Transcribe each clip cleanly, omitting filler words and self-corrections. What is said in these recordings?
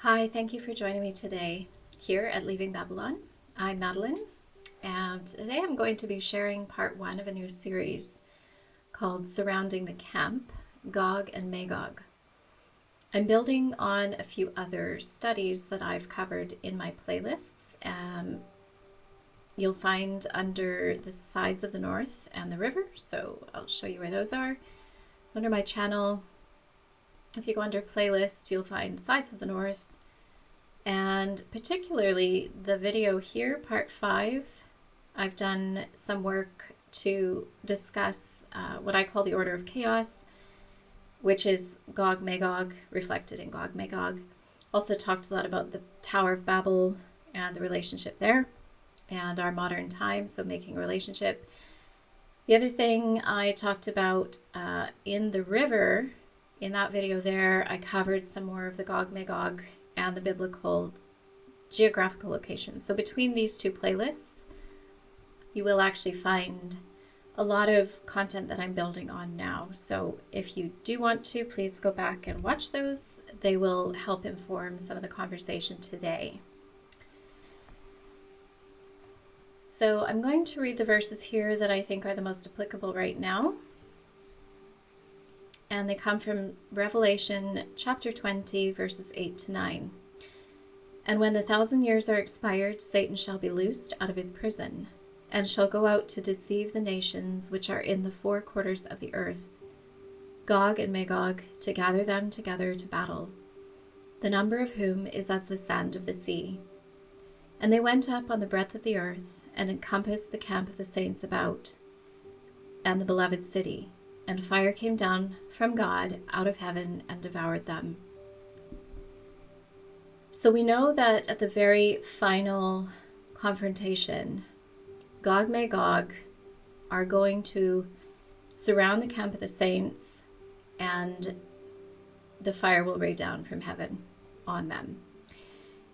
Hi, thank you for joining me today here at Leaving Babylon. I'm Madeline, and today I'm going to be sharing part one of a new series called Surrounding the Camp, Gog and Magog. I'm building on a few other studies that I've covered in my playlists. You'll find under the sides of the north and the river, so I'll show you where those are. Under my channel, if you go under playlists, you'll find Sides of the North, and particularly the video here, part 5. I've done some work to discuss what I call the Order of Chaos, which is Gog Magog, reflected in Gog Magog. Also talked a lot about the Tower of Babel and the relationship there, and our modern time, so making a relationship. The other thing I talked about in the river, in that video there, I covered some more of the Gog Magog and the biblical geographical locations. So between these two playlists, you will actually find a lot of content that I'm building on now. So if you do want to, please go back and watch those. They will help inform some of the conversation today. So I'm going to read the verses here that I think are the most applicable right now. And they come from Revelation chapter 20, verses 8 to 9. And when the 1,000 years are expired, Satan shall be loosed out of his prison, and shall go out to deceive the nations which are in the four quarters of the earth, Gog and Magog, to gather them together to battle, the number of whom is as the sand of the sea. And they went up on the breadth of the earth, and encompassed the camp of the saints about, and the beloved city. And fire came down from God out of heaven and devoured them. So we know that at the very final confrontation, Gog Magog are going to surround the camp of the saints, and the fire will rain down from heaven on them.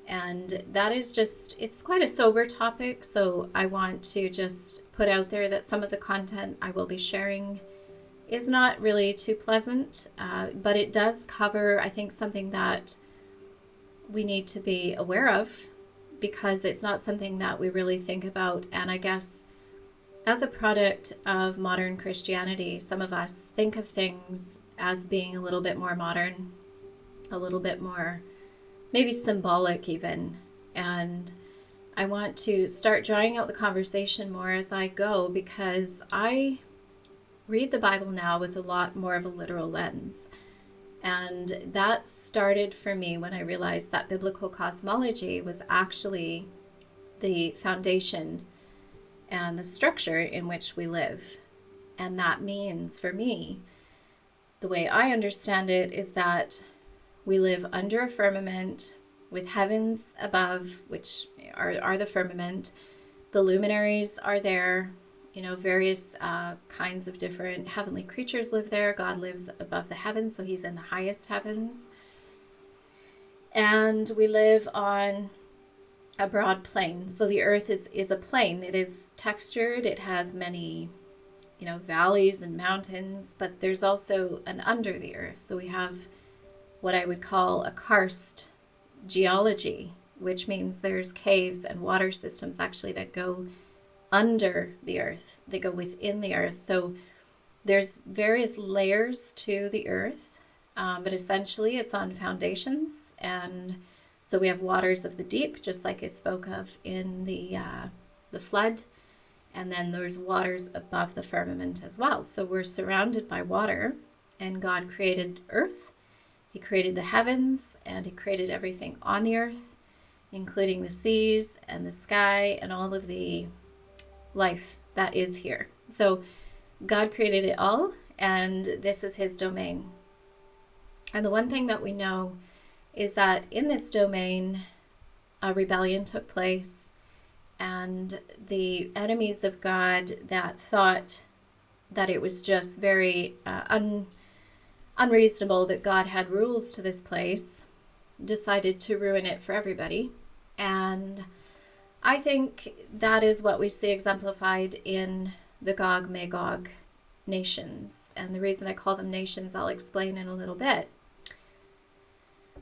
And that is just, it's quite a sober topic, so I want to just put out there that some of the content I will be sharing is not really too pleasant, but it does cover, I think, something that we need to be aware of, because it's not something that we really think about. And I guess as a product of modern Christianity, some of us think of things as being a little bit more modern, a little bit more maybe symbolic even. And I want to start drawing out the conversation more as I go, because I read the Bible now with a lot more of a literal lens. And that started for me when I realized that biblical cosmology was actually the foundation and the structure in which we live. And that means, for me, the way I understand it is that we live under a firmament with heavens above, which are the firmament. The luminaries are there. Various kinds of different heavenly creatures live there. God lives above the heavens, so he's in the highest heavens. And we live on a broad plain. So the earth is a plain. It is textured. It has many, valleys and mountains, but there's also an under the earth. So we have what I would call a karst geology, which means there's caves and water systems actually that go under the earth. They go within the earth. So there's various layers to the earth, but essentially it's on foundations. And so we have waters of the deep, just like I spoke of in the flood. And then there's waters above the firmament as well. So we're surrounded by water, and God created earth. He created the heavens, and he created everything on the earth, including the seas and the sky and all of the life that is here. So God created it all, and this is his domain. And the one thing that we know is that in this domain, a rebellion took place, and the enemies of God that thought that it was just very unreasonable that God had rules to this place decided to ruin it for everybody. And I think that is what we see exemplified in the Gog Magog nations. And the reason I call them nations, I'll explain in a little bit.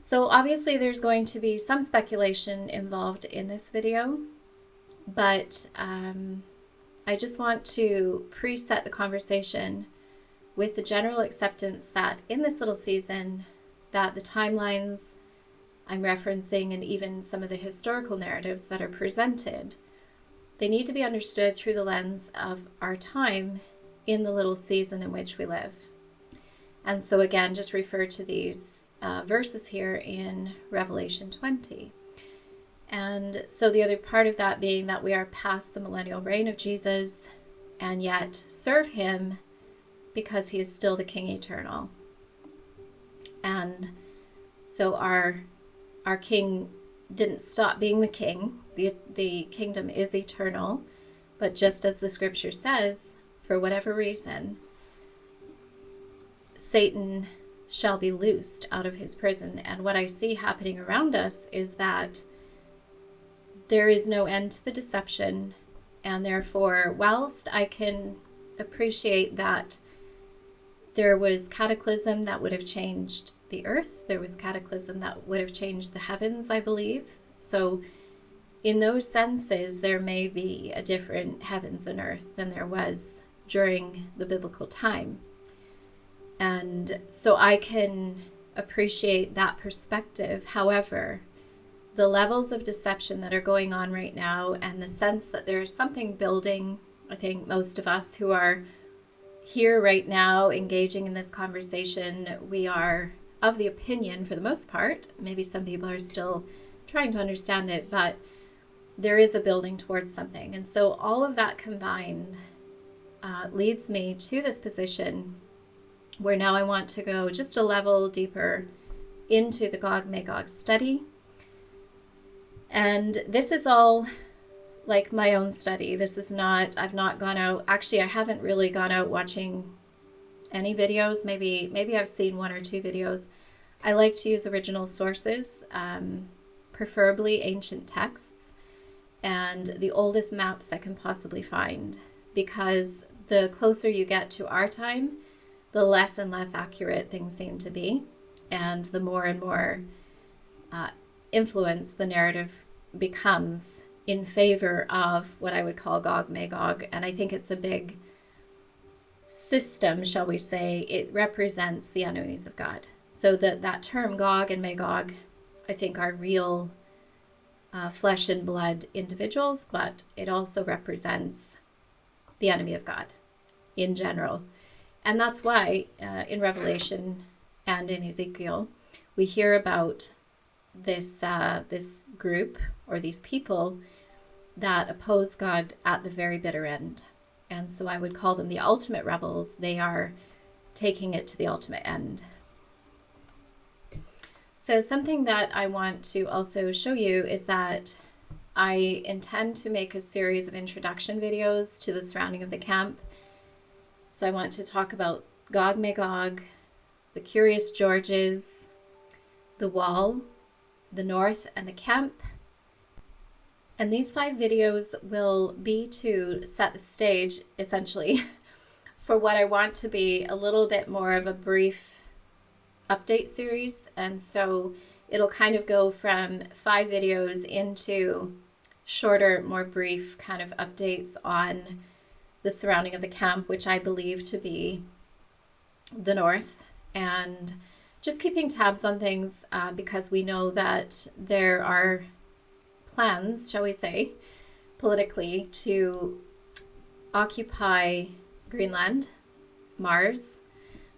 So obviously there's going to be some speculation involved in this video, but I just want to preset the conversation with the general acceptance that in this little season, that the timelines I'm referencing and even some of the historical narratives that are presented, they need to be understood through the lens of our time in the little season in which we live. And so again, just refer to these verses here in Revelation 20. And so the other part of that being that we are past the millennial reign of Jesus and yet serve him because he is still the King eternal. And so our King didn't stop being the King. The kingdom is eternal, but just as the scripture says, for whatever reason, Satan shall be loosed out of his prison. And what I see happening around us is that there is no end to the deception, and therefore, whilst I can appreciate that there was cataclysm that would have changed the earth, there was cataclysm that would have changed the heavens, I believe. So in those senses, there may be a different heavens and earth than there was during the biblical time. And so I can appreciate that perspective. However, the levels of deception that are going on right now and the sense that there's something building, I think most of us who are here right now engaging in this conversation, we are of the opinion for the most part, maybe some people are still trying to understand it, but there is a building towards something. And so all of that combined leads me to this position where now I want to go just a level deeper into the Gog Magog study. And this is all like my own study. This is not, I've not gone out, actually I haven't really gone out watching any videos. Maybe I've seen one or two videos. I like to use original sources, preferably ancient texts, and the oldest maps I can possibly find, because the closer you get to our time, the less and less accurate things seem to be, and the more and more influence the narrative becomes in favor of what I would call Gog Magog. And I think it's a big system, shall we say. It represents the enemies of God. So that term Gog and Magog, I think, are real flesh and blood individuals, but it also represents the enemy of God in general. And that's why in Revelation and in Ezekiel, we hear about this group or these people that oppose God at the very bitter end. And so I would call them the ultimate rebels. They are taking it to the ultimate end. So something that I want to also show you is that I intend to make a series of introduction videos to the surrounding of the camp. So I want to talk about Gog Magog, the Curious Georges, the wall, the north, and the camp. And these 5 videos will be to set the stage, essentially, for what I want to be a little bit more of a brief update series. And so it'll kind of go from 5 videos into shorter, more brief kind of updates on the surrounding of the camp, which I believe to be the north, and just keeping tabs on things because we know that there are plans, shall we say, politically, to occupy Greenland, Mars.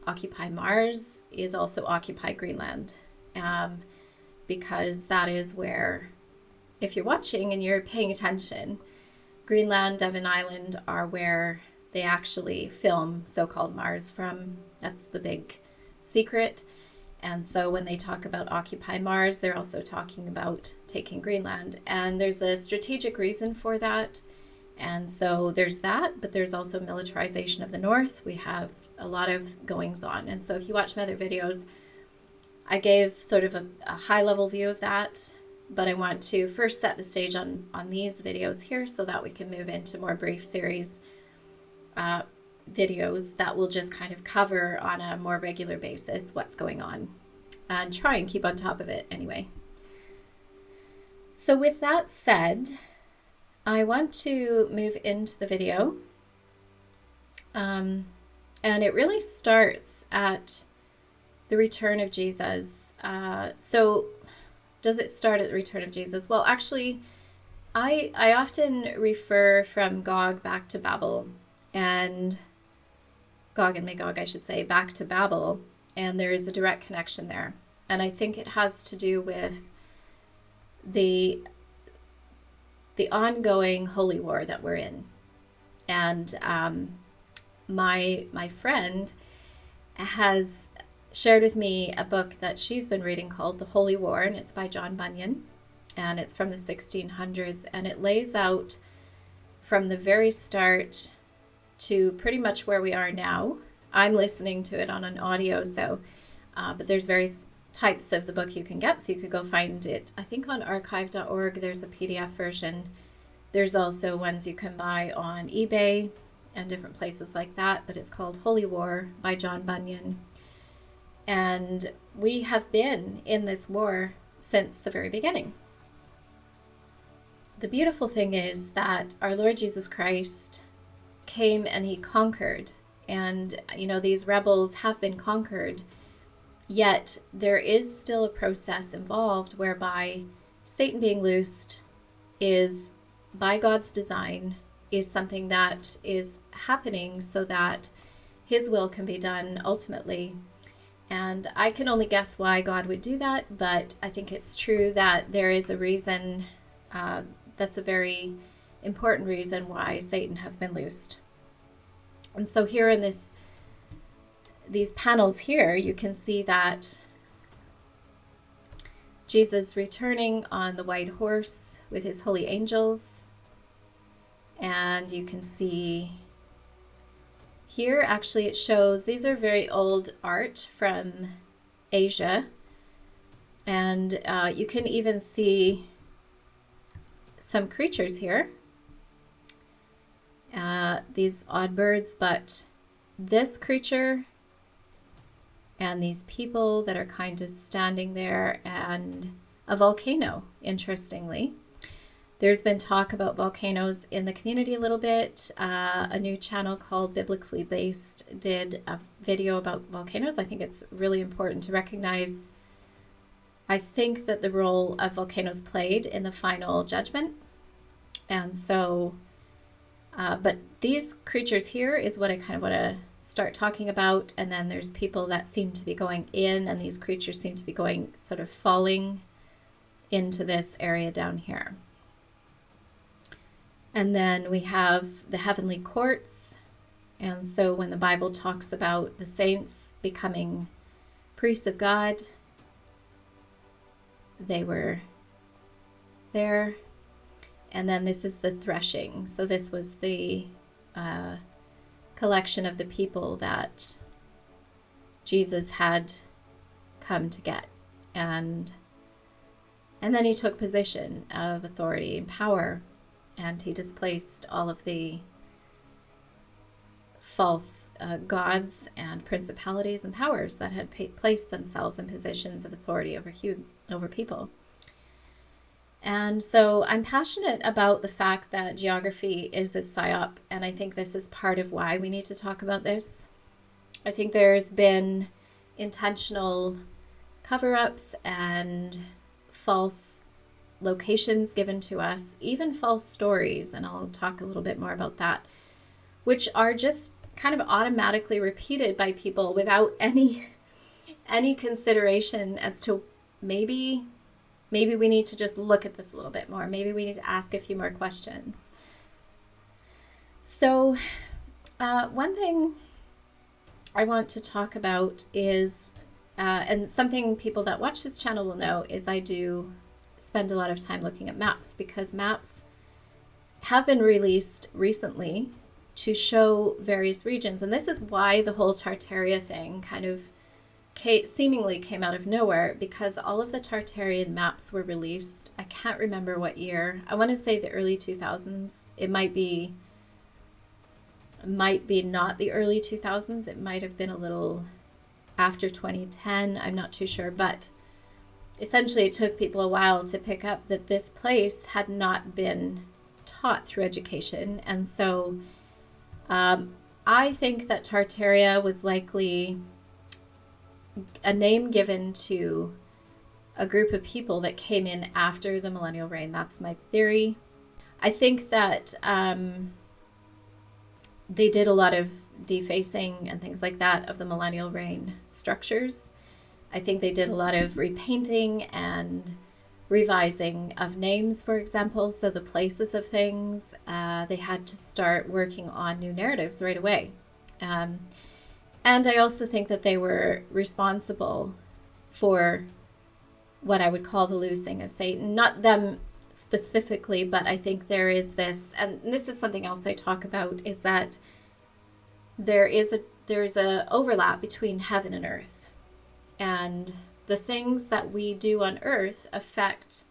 Occupy Mars is also occupy Greenland, because that is where, if you're watching and you're paying attention, Greenland, Devon Island are where they actually film so-called Mars from. That's the big secret. And so when they talk about Occupy Mars, they're also talking about taking Greenland. And there's a strategic reason for that. And so there's that, but there's also militarization of the North. We have a lot of goings on. And so if you watch my other videos, I gave sort of a high-level view of that. But I want to first set the stage on these videos here so that we can move into more brief series videos that will just kind of cover on a more regular basis what's going on. and try and keep on top of it anyway. So with that said, I want to move into the video. And it really starts at the return of Jesus. So does it start at the return of Jesus? Well, actually, I often refer from Gog back to Babel, and Gog and Magog, I should say, back to Babel, and there is a direct connection there. And I think it has to do with the ongoing holy war that we're in. And my friend has shared with me a book that she's been reading called The Holy War, and it's by John Bunyan, and it's from the 1600s, and it lays out from the very start to pretty much where we are now. I'm listening to it on an audio, so but there's various types of the book you can get, so you could go find it. I think on archive.org there's a PDF version. There's also ones you can buy on eBay and different places like that, but it's called Holy War by John Bunyan. And we have been in this war since the very beginning. The beautiful thing is that our Lord Jesus Christ came and he conquered. And, you know, these rebels have been conquered, yet there is still a process involved whereby Satan being loosed is, by God's design, is something that is happening so that his will can be done ultimately. And I can only guess why God would do that, but I think it's true that there is a reason, that's a very important reason why Satan has been loosed. And so here in these panels here, you can see that Jesus returning on the white horse with his holy angels. And you can see here, actually it shows, these are very old art from Asia. And you can even see some creatures here. These odd birds, but this creature and these people that are kind of standing there, and a volcano, interestingly. There's been talk about volcanoes in the community a little bit. A new channel called Biblically Based did a video about volcanoes. I think it's really important to recognize, I think, that the role of volcanoes played in the final judgment. And so, but these creatures here is what I kind of want to start talking about. And then there's people that seem to be going in, and these creatures seem to be going, sort of falling into this area down here. And then we have the heavenly courts. And so when the Bible talks about the saints becoming priests of God, they were there. And then this is the threshing. So this was the collection of the people that Jesus had come to get. And then he took position of authority and power, and he displaced all of the false gods and principalities and powers that had placed themselves in positions of authority over people. And so I'm passionate about the fact that geography is a psyop, and I think this is part of why we need to talk about this. I think there's been intentional cover-ups and false locations given to us, even false stories, and I'll talk a little bit more about that, which are just kind of automatically repeated by people without any consideration as to maybe we need to just look at this a little bit more. Maybe we need to ask a few more questions. So one thing I want to talk about is, and something people that watch this channel will know, is I do spend a lot of time looking at maps, because maps have been released recently to show various regions. And this is why the whole Tartaria thing kind of seemingly came out of nowhere, because all of the Tartarian maps were released. I can't remember what year. I want to say the early 2000s. It might be not the early 2000s. It might have been a little after 2010. I'm not too sure, but essentially it took people a while to pick up that this place had not been taught through education. And so I think that Tartaria was likely a name given to a group of people that came in after the millennial reign. That's my theory. I think that they did a lot of defacing and things like that of the millennial reign structures. I think they did a lot of repainting and revising of names, for example, so the places of things. They had to start working on new narratives right away. And I also think that they were responsible for what I would call the loosing of Satan. Not them specifically, but I think there is this, and this is something else I talk about, is that there's a overlap between heaven and earth. And the things that we do on earth affect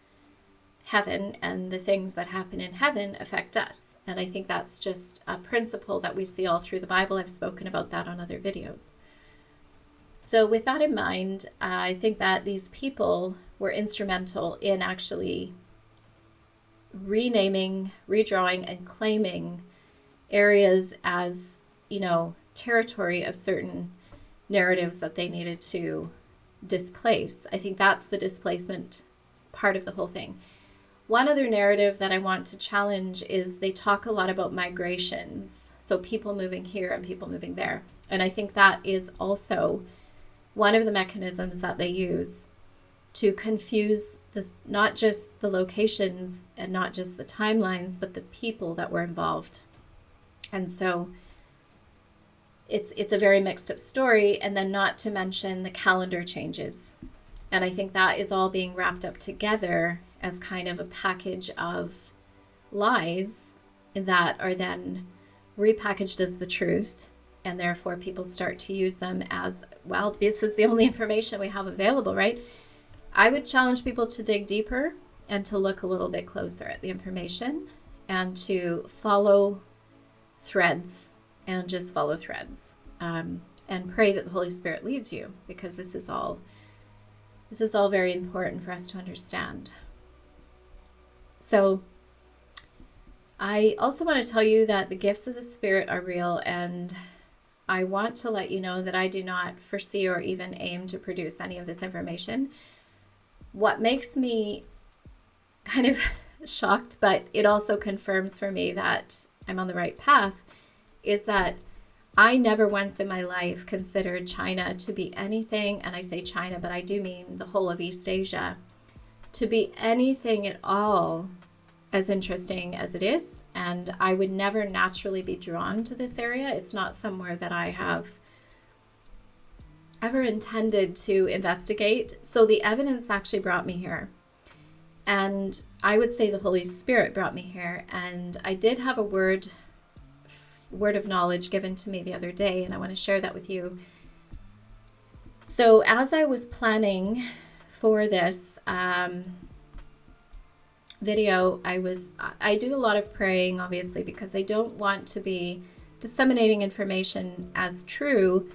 heaven, and the things that happen in heaven affect us. And I think that's just a principle that we see all through the Bible. I've spoken about that on other videos. So with that in mind, I think that these people were instrumental in actually renaming, redrawing, and claiming areas as, territory of certain narratives that they needed to displace. I think that's the displacement part of the whole thing. One other narrative that I want to challenge is they talk a lot about migrations. So people moving here and people moving there. And I think that is also one of the mechanisms that they use to confuse this, not just the locations and not just the timelines, but the people that were involved. And so it's a very mixed up story, and then not to mention the calendar changes. And I think that is all being wrapped up together as kind of a package of lies that are then repackaged as the truth. And therefore people start to use them as, well, this is the only information we have available, right? I would challenge people to dig deeper and to look a little bit closer at the information and to follow threads, and just follow threads, and pray that the Holy Spirit leads you, because this is all very important for us to understand. So I also want to tell you that the gifts of the Spirit are real, and I want to let you know that I do not foresee or even aim to produce any of this information. What makes me kind of shocked, but it also confirms for me that I'm on the right path, is that I never once in my life considered China to be anything, and I say China, but I do mean the whole of East Asia, to be anything at all as interesting as it is. And I would never naturally be drawn to this area. It's not somewhere that I have ever intended to investigate. So the evidence actually brought me here. And I would say the Holy Spirit brought me here. And I did have a word of knowledge given to me the other day, and I want to share that with you. So as I was planning for this video, I do a lot of praying, obviously, because I don't want to be disseminating information as true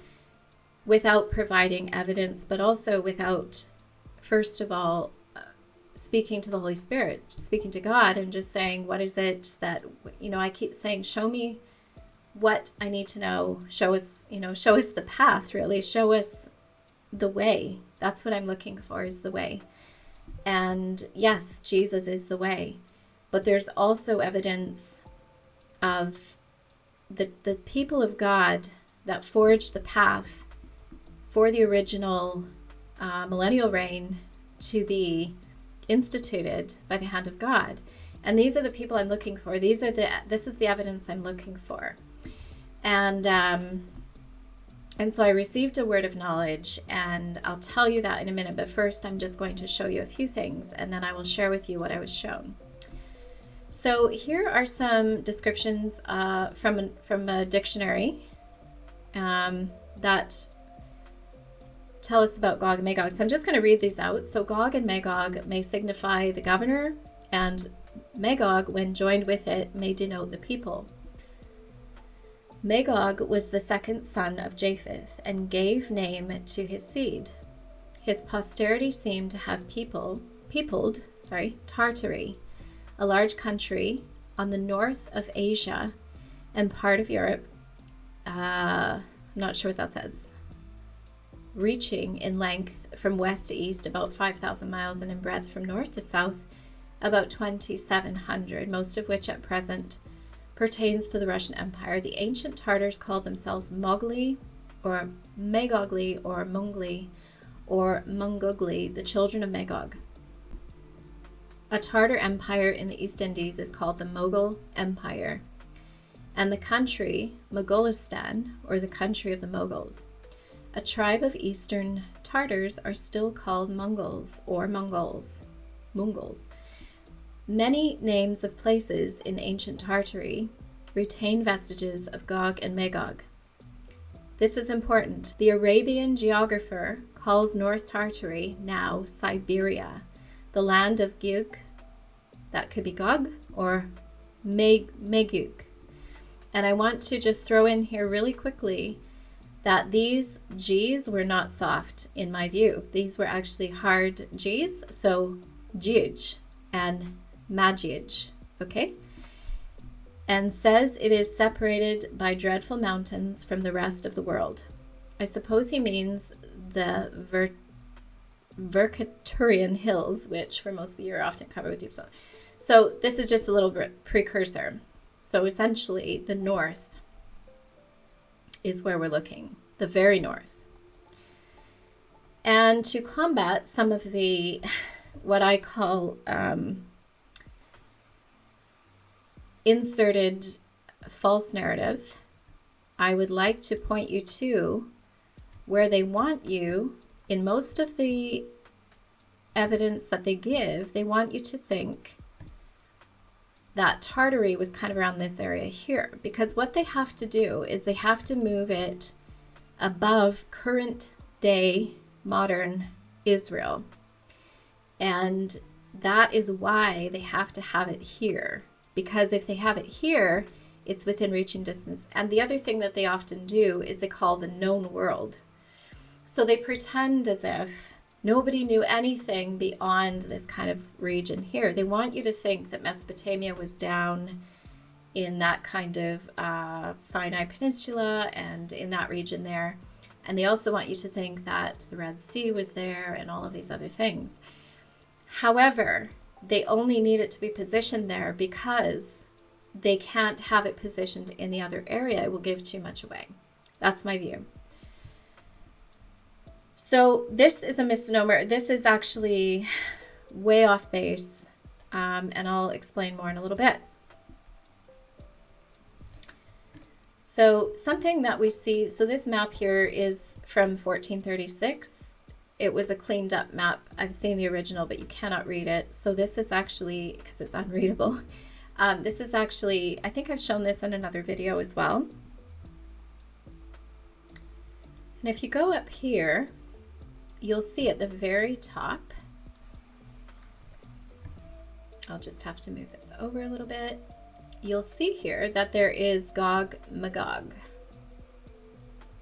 without providing evidence, but also without, first of all, speaking to the Holy Spirit, speaking to God, and just saying, what is it that, I keep saying, show me what I need to know. Show us the path, really. Show us the way. That's what I'm looking for, is the way. And yes, Jesus is the way. But there's also evidence of the people of God that forged the path for the original millennial reign to be instituted by the hand of God. And these are the people I'm looking for. This is the evidence I'm looking for. And so I received a word of knowledge, and I'll tell you that in a minute. But first, I'm just going to show you a few things, and then I will share with you what I was shown. So here are some descriptions from a dictionary that tell us about Gog and Magog. So I'm just going to read these out. So Gog and Magog may signify the governor, and Magog, when joined with it, may denote the people. Magog was the second son of Japheth and gave name to his seed. His posterity seemed to have peopled Tartary, a large country on the north of Asia and part of Europe. I'm not sure what that says. Reaching in length from west to east about 5,000 miles and in breadth from north to south about 2,700, most of which at present pertains to the Russian Empire. The ancient Tartars called themselves Mogli or Magogli or Mungli or Mungugli, the children of Magog. A Tartar empire in the East Indies is called the Mughal Empire, and the country, Mogolistan, or the country of the Mughals. A tribe of Eastern Tartars are still called Mongols or Mongols. Many names of places in ancient Tartary retain vestiges of Gog and Magog. This is important. The Arabian geographer calls North Tartary now Siberia, the land of Gog, that could be Gog, or Magog. And I want to just throw in here really quickly that these G's were not soft in my view. These were actually hard G's, so Gij and Majij, okay? And says it is separated by dreadful mountains from the rest of the world. I suppose he means the Tartarian hills, which for most of the year are often covered with deep snow. So this is just a little bit precursor. So essentially the north is where we're looking, the very north. And to combat some of the, what I call inserted false narrative, I would like to point you to where they want you, in most of the evidence that they give, they want you to think that Tartary was kind of around this area here, because what they have to do is they have to move it above current day modern Israel. And that is why they have to have it here, because if they have it here, it's within reaching distance. And the other thing that they often do is they call the known world. So they pretend as if nobody knew anything beyond this kind of region here. They want you to think that Mesopotamia was down in that kind of Sinai Peninsula and in that region there. And they also want you to think that the Red Sea was there and all of these other things. However, they only need it to be positioned there because they can't have it positioned in the other area. It will give too much away. That's my view. So this is a misnomer. This is actually way off base, and I'll explain more in a little bit. So something that we see, so this map here is from 1436. It was a cleaned up map. I've seen the original, but you cannot read it. So this is actually, because it's unreadable, this is actually, I think I've shown this in another video as well. And if you go up here, you'll see at the very top, I'll just have to move this over a little bit. You'll see here that there is Gog Magog,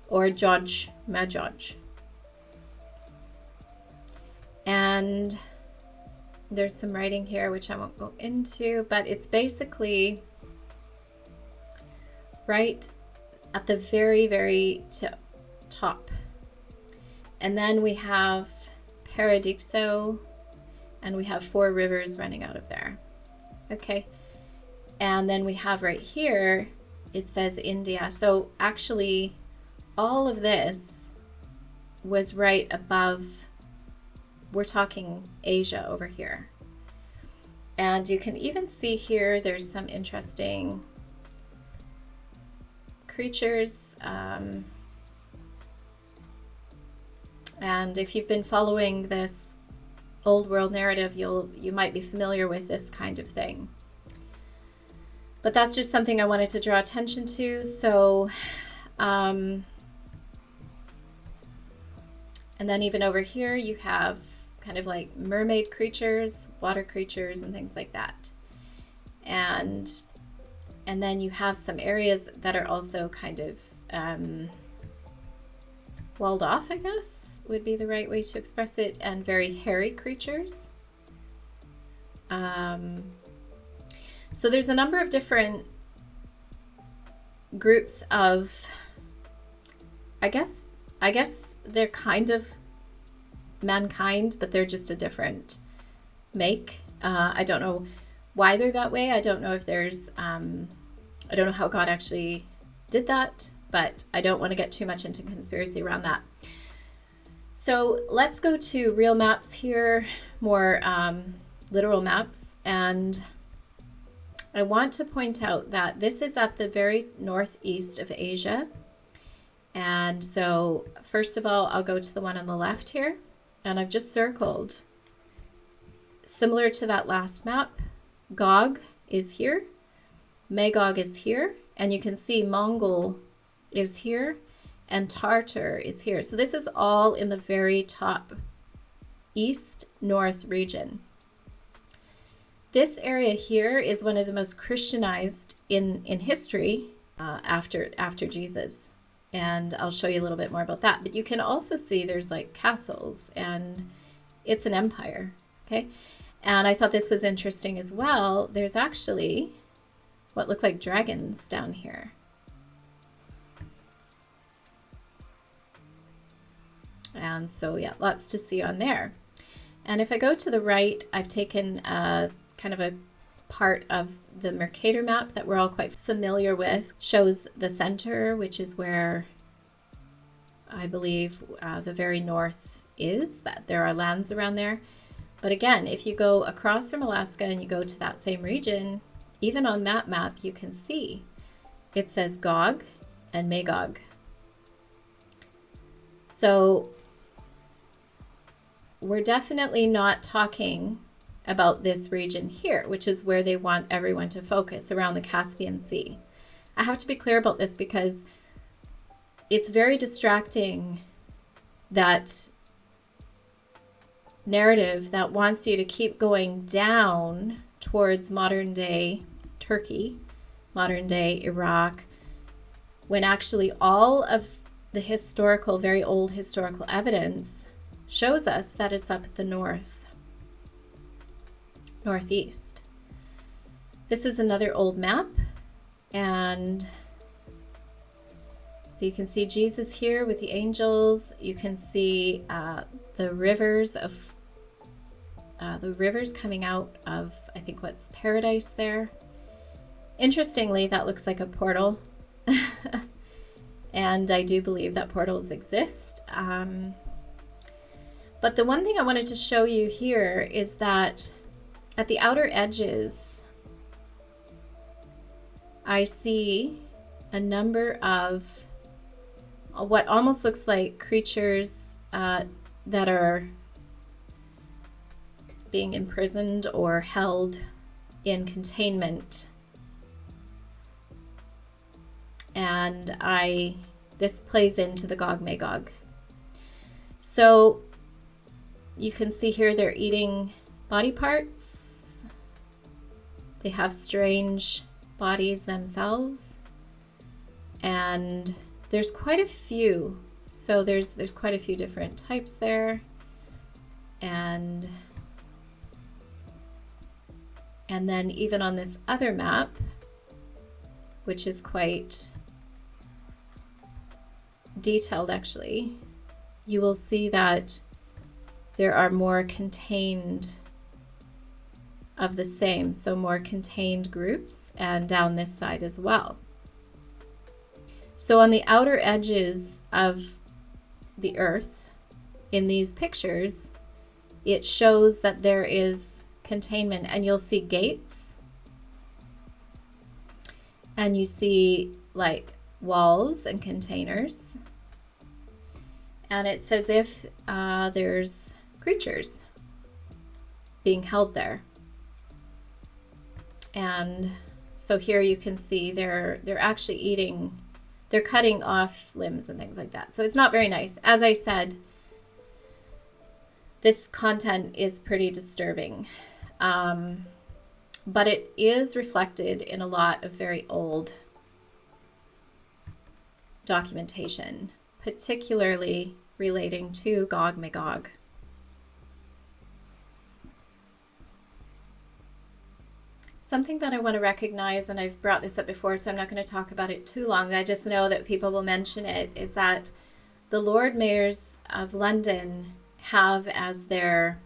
or Gog Magog. And there's some writing here which I won't go into, but it's basically right at the very, very top. And then we have Paradixo, and we have 4 rivers running out of there. Okay. And then we have right here, it says India. So actually, all of this was right above, we're talking Asia over here. And you can even see here, there's some interesting creatures. And if you've been following this old world narrative, you might be familiar with this kind of thing. But that's just something I wanted to draw attention to. So, and then even over here, you have kind of like mermaid creatures, water creatures, and things like that. And And then you have some areas that are also kind of walled off, I guess would be the right way to express it, and very hairy creatures. So there's a number of different groups of, I guess they're kind of mankind, but they're just a different make. I don't know why they're that way. I don't know if there's, I don't know how God actually did that, but I don't want to get too much into conspiracy around that. So let's go to real maps here, more literal maps. And I want to point out that this is at the very northeast of Asia. And so first of all, I'll go to the one on the left here, and I've just circled. Similar to that last map, Gog is here, Magog is here, and you can see Mongol is here, and Tartar is here. So this is all in the very top east-north region. This area here is one of the most Christianized in history after Jesus. And I'll show you a little bit more about that. But you can also see there's like castles, and it's an empire, okay? And I thought this was interesting as well. There's actually what look like dragons down here. And so, yeah, lots to see on there. And if I go to the right, I've taken kind of a part of the Mercator map that we're all quite familiar with. Shows the center, which is where I believe the very north is, that there are lands around there. But again, if you go across from Alaska and you go to that same region, even on that map, you can see it says Gog and Magog. So we're definitely not talking about this region here, which is where they want everyone to focus, around the Caspian Sea. I have to be clear about this because it's very distracting, that narrative that wants you to keep going down towards modern day Turkey, modern day Iraq, when actually all of the historical, very old historical evidence shows us that it's up at the northeast. This is another old map, and so you can see Jesus here with the angels. You can see the rivers coming out of, I think, what's paradise there. Interestingly, that looks like a portal. And I do believe that portals exist. But the one thing I wanted to show you here is that at the outer edges, I see a number of what almost looks like creatures that are being imprisoned or held in containment. And this plays into the Gog Magog. So you can see here they're eating body parts. They have strange bodies themselves. And there's quite a few. So there's quite a few different types there. And then even on this other map, which is quite detailed actually, you will see that there are more contained of the same, so more contained groups, and down this side as well. So on the outer edges of the earth, in these pictures, it shows that there is containment, and you'll see gates, and you see like walls and containers, and it's as if there's creatures being held there. And so here you can see they're actually they're cutting off limbs and things like that. So it's not very nice. As I said, this content is pretty disturbing. but it is reflected in a lot of very old documentation, particularly relating to Gog and Magog. Something that I want to recognize, and I've brought this up before, so I'm not going to talk about it too long, I just know that people will mention it, is that the Lord Mayors of London have as their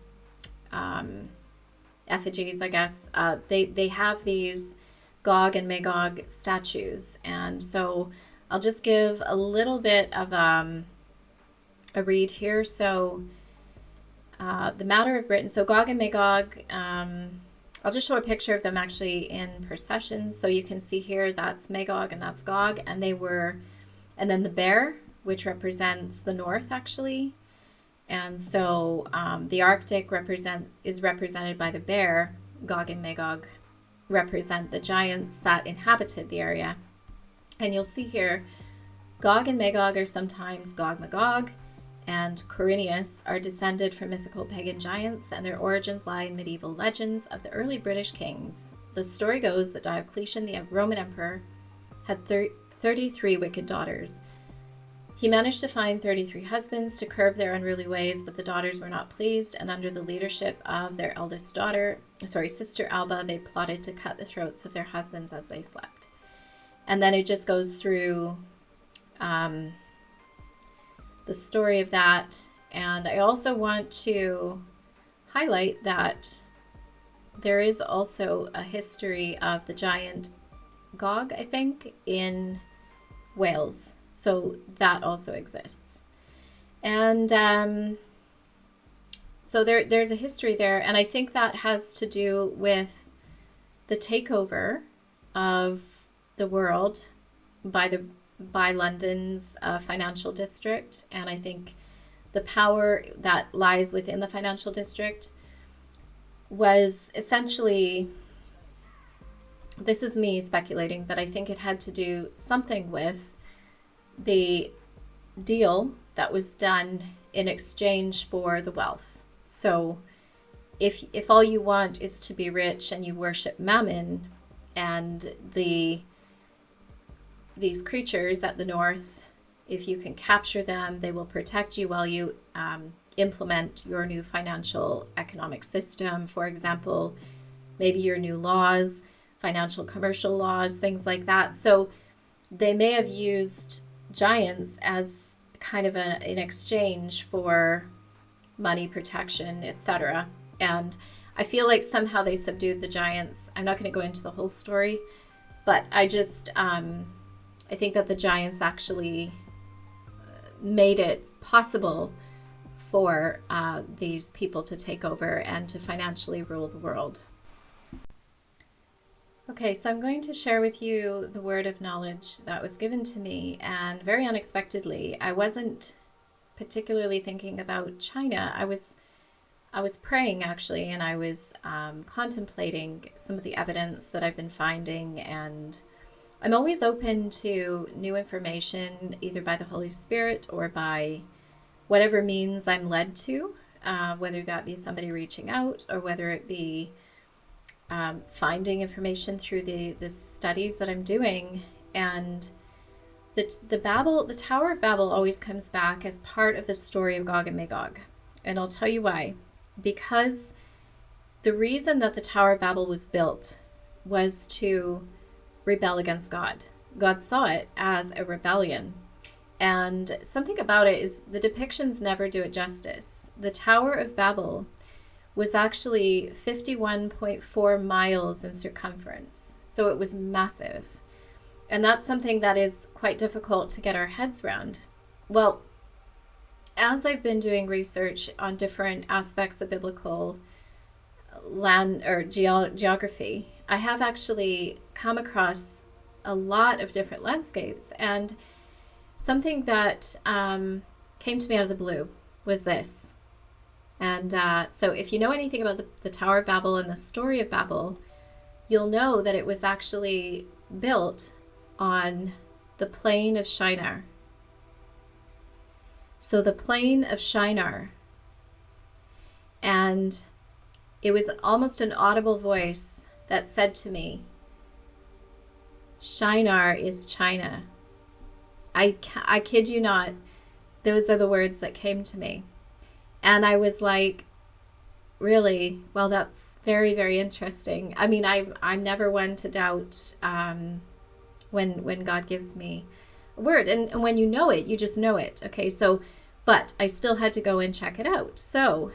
effigies, I guess, they have these Gog and Magog statues. And so I'll just give a little bit of a read here. So the matter of Britain, so Gog and Magog, I'll just show a picture of them actually in procession. So you can see here, that's Magog and that's Gog, and they were, and then the bear, which represents the north actually. And so the Arctic is represented by the bear. Gog and Magog represent the giants that inhabited the area. And you'll see here, Gog and Magog are sometimes Gog Magog, and Quirinius are descended from mythical pagan giants, and their origins lie in medieval legends of the early British kings. The story goes that Diocletian, the Roman emperor, had 33 wicked daughters. He managed to find 33 husbands to curb their unruly ways, but the daughters were not pleased, and under the leadership of their eldest sister Alba, they plotted to cut the throats of their husbands as they slept. And then it just goes through the story of that. And I also want to highlight that there is also a history of the giant Gog, I think, in Wales. So that also exists. And so there's a history there. And I think that has to do with the takeover of the world by London's financial district. And I think the power that lies within the financial district was essentially, this is me speculating, but I think it had to do something with the deal that was done in exchange for the wealth. So if all you want is to be rich and you worship Mammon, and these creatures at the north, if you can capture them, they will protect you while you implement your new financial economic system. For example, maybe your new laws, financial commercial laws, things like that. So they may have used giants as kind of an exchange for money, protection, etc. And I feel like somehow they subdued the giants. I'm not going to go into the whole story, but I just I think that the giants actually made it possible for these people to take over and to financially rule the world. Okay, so I'm going to share with you the word of knowledge that was given to me, and very unexpectedly. I wasn't particularly thinking about China. I was praying actually, and I was contemplating some of the evidence that I've been finding, and I'm always open to new information, either by the Holy Spirit or by whatever means I'm led to, whether that be somebody reaching out or whether it be finding information through the studies that I'm doing. And the Tower of Babel always comes back as part of the story of Gog and Magog. And I'll tell you why. Because the reason that the Tower of Babel was built was to rebel against God. God saw it as a rebellion. And something about it is the depictions never do it justice. The Tower of Babel was actually 51.4 miles in circumference. So it was massive. And that's something that is quite difficult to get our heads around. Well, as I've been doing research on different aspects of biblical land or geography, I have actually come across a lot of different landscapes. And something that came to me out of the blue was this. And so if you know anything about the Tower of Babel and the story of Babel, you'll know that it was actually built on the plain of Shinar. So the plain of Shinar. And it was almost an audible voice that said to me, Shinar is China. I kid you not. Those are the words that came to me. And I was like, really? Well, that's very, very interesting. I mean, I'm never one to doubt when God gives me a word. And when you know it, you just know it. Okay, so, but I still had to go and check it out. So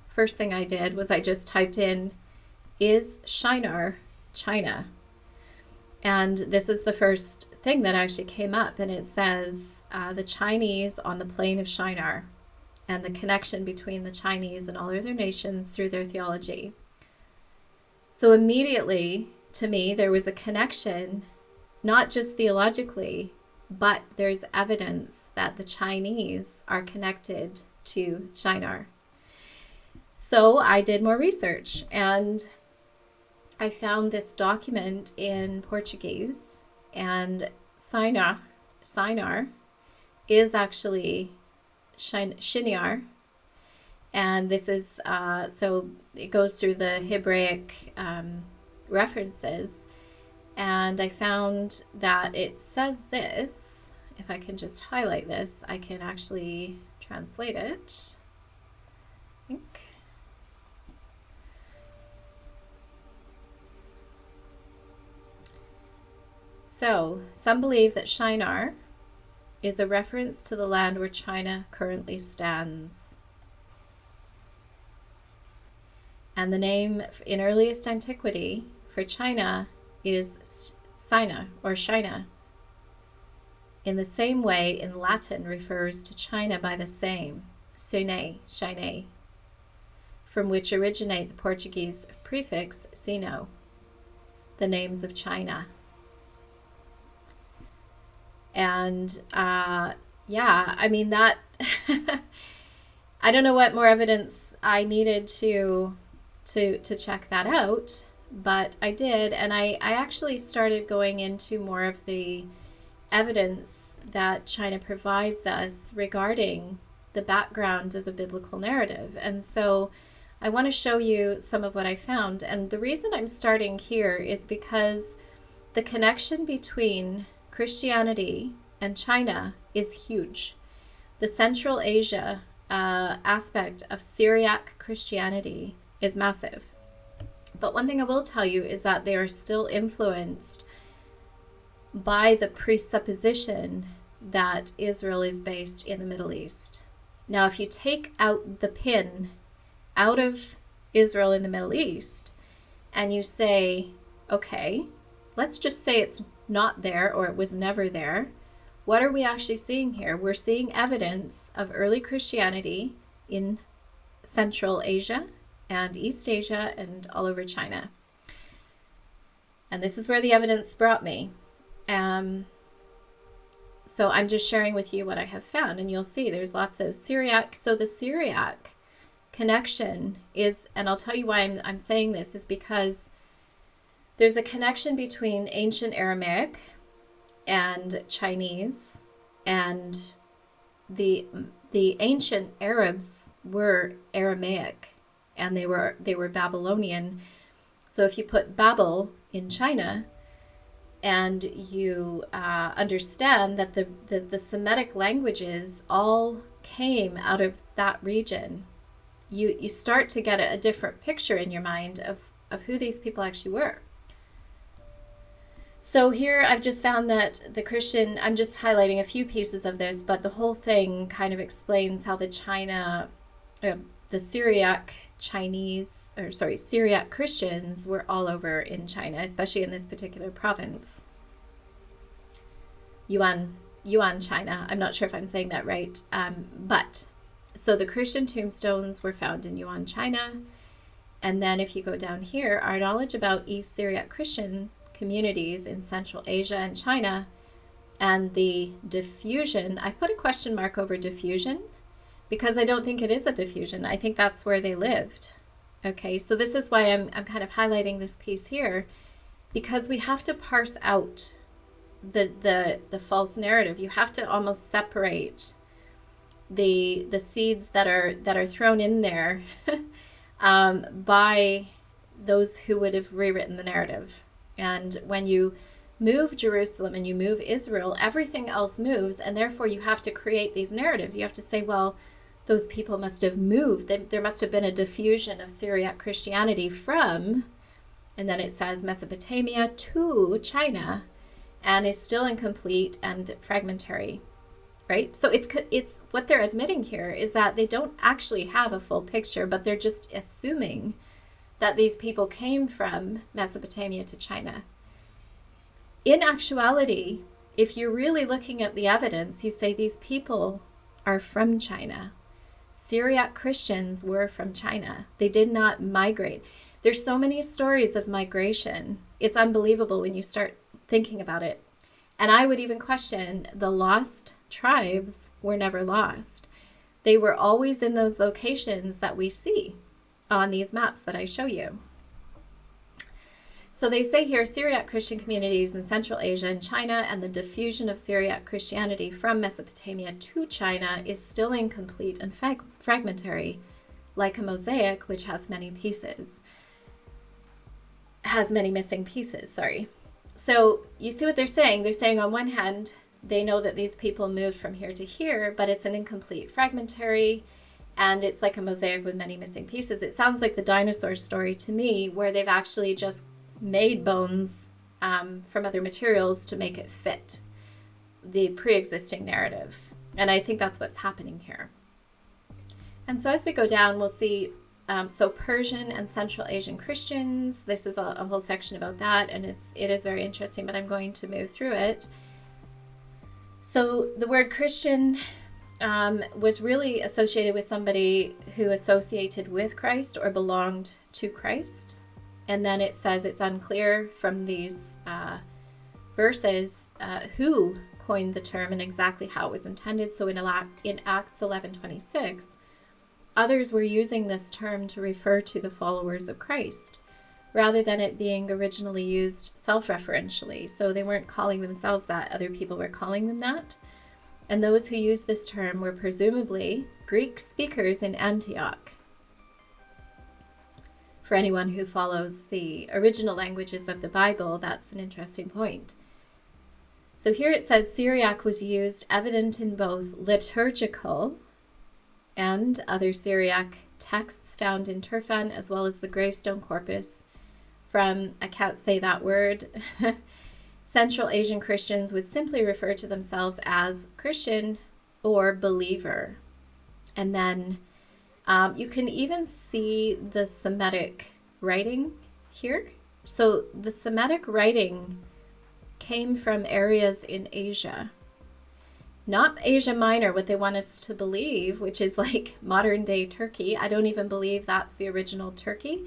first thing I did was I just typed in, is Shinar China? And this is the first thing that actually came up. And it says, the Chinese on the plain of Shinar, and the connection between the Chinese and all other nations through their theology. So immediately, to me, there was a connection, not just theologically, but there's evidence that the Chinese are connected to Shinar. So I did more research, and I found this document in Portuguese, and Shinar is actually Shinar, and this is so it goes through the Hebraic references, and I found that it says this. If I can just highlight this, I can actually translate it, I think. So some believe that Shinar is a reference to the land where China currently stands. And the name in earliest antiquity for China is Sina or Shina. In the same way, in Latin refers to China by the same, Sine, Shine, from which originate the Portuguese prefix sino, the names of China. And yeah, I mean that, I don't know what more evidence I needed to check that out, but I did. And I actually started going into more of the evidence that China provides us regarding the background of the biblical narrative. And so I want to show you some of what I found. And the reason I'm starting here is because the connection between Christianity and China is huge. The Central Asia aspect of Syriac Christianity is massive. But one thing I will tell you is that they are still influenced by the presupposition that Israel is based in the Middle East. Now, if you take out the pin out of Israel in the Middle East and you say, okay, let's just say it's not there or it was never there, what are we actually seeing here? We're seeing evidence of early Christianity in Central Asia and East Asia and all over China. And this is where the evidence brought me. So I'm just sharing with you what I have found, and you'll see there's lots of Syriac. So the Syriac connection is, and I'll tell you why I'm saying this, is because there's a connection between ancient Aramaic and Chinese, and the ancient Arabs were Aramaic, and they were Babylonian. So if you put Babel in China, and you understand that the Semitic languages all came out of that region, you start to get a different picture in your mind of who these people actually were. So here I've just found that the Christian, I'm just highlighting a few pieces of this, but the whole thing kind of explains how the Syriac Christians were all over in China, especially in this particular province. Yuan China. I'm not sure if I'm saying that right. But so the Christian tombstones were found in Yuan China. And then if you go down here, our knowledge about East Syriac Christian communities in Central Asia and China, and the diffusion, I've put a question mark over diffusion because I don't think it is a diffusion. I think that's where they lived. Okay, so this is why I'm kind of highlighting this piece here, because we have to parse out the false narrative. You have to almost separate the seeds that are thrown in there by those who would have rewritten the narrative. And when you move Jerusalem and you move Israel, everything else moves, and therefore you have to create these narratives. You have to say, well, those people must have moved. There must have been a diffusion of Syriac Christianity from, and then it says Mesopotamia to China, and is still incomplete and fragmentary, right? So it's what they're admitting here is that they don't actually have a full picture, but they're just assuming that these people came from Mesopotamia to China. In actuality, if you're really looking at the evidence, you say these people are from China. Syriac Christians were from China. They did not migrate. There's so many stories of migration. It's unbelievable when you start thinking about it. And I would even question the lost tribes were never lost. They were always in those locations that we see on these maps that I show you. So they say here, Syriac Christian communities in Central Asia and China and the diffusion of Syriac Christianity from Mesopotamia to China is still incomplete and fragmentary, like a mosaic which has many missing pieces, sorry. So you see what they're saying? They're saying on one hand, they know that these people moved from here to here, but it's an incomplete, fragmentary, and it's like a mosaic with many missing pieces. It sounds like the dinosaur story to me, where they've actually just made bones from other materials to make it fit the pre-existing narrative. And I think that's what's happening here. And so as we go down, we'll see, so Persian and Central Asian Christians, this is a whole section about that, and it is very interesting, but I'm going to move through it. So the word Christian was really associated with somebody who associated with Christ or belonged to Christ. And then it says it's unclear from these verses who coined the term and exactly how it was intended. So in Acts 11:26, others were using this term to refer to the followers of Christ, rather than it being originally used self-referentially. So they weren't calling themselves that, other people were calling them that. And those who used this term were presumably Greek speakers in Antioch. For anyone who follows the original languages of the Bible, that's an interesting point. So here it says Syriac was used, evident in both liturgical and other Syriac texts found in Turfan, as well as the gravestone corpus from, I can't say that word, Central Asian Christians would simply refer to themselves as Christian or believer. And then you can even see the Semitic writing here. So the Semitic writing came from areas in Asia. Not Asia Minor, what they want us to believe, which is like modern day Turkey. I don't even believe that's the original Turkey.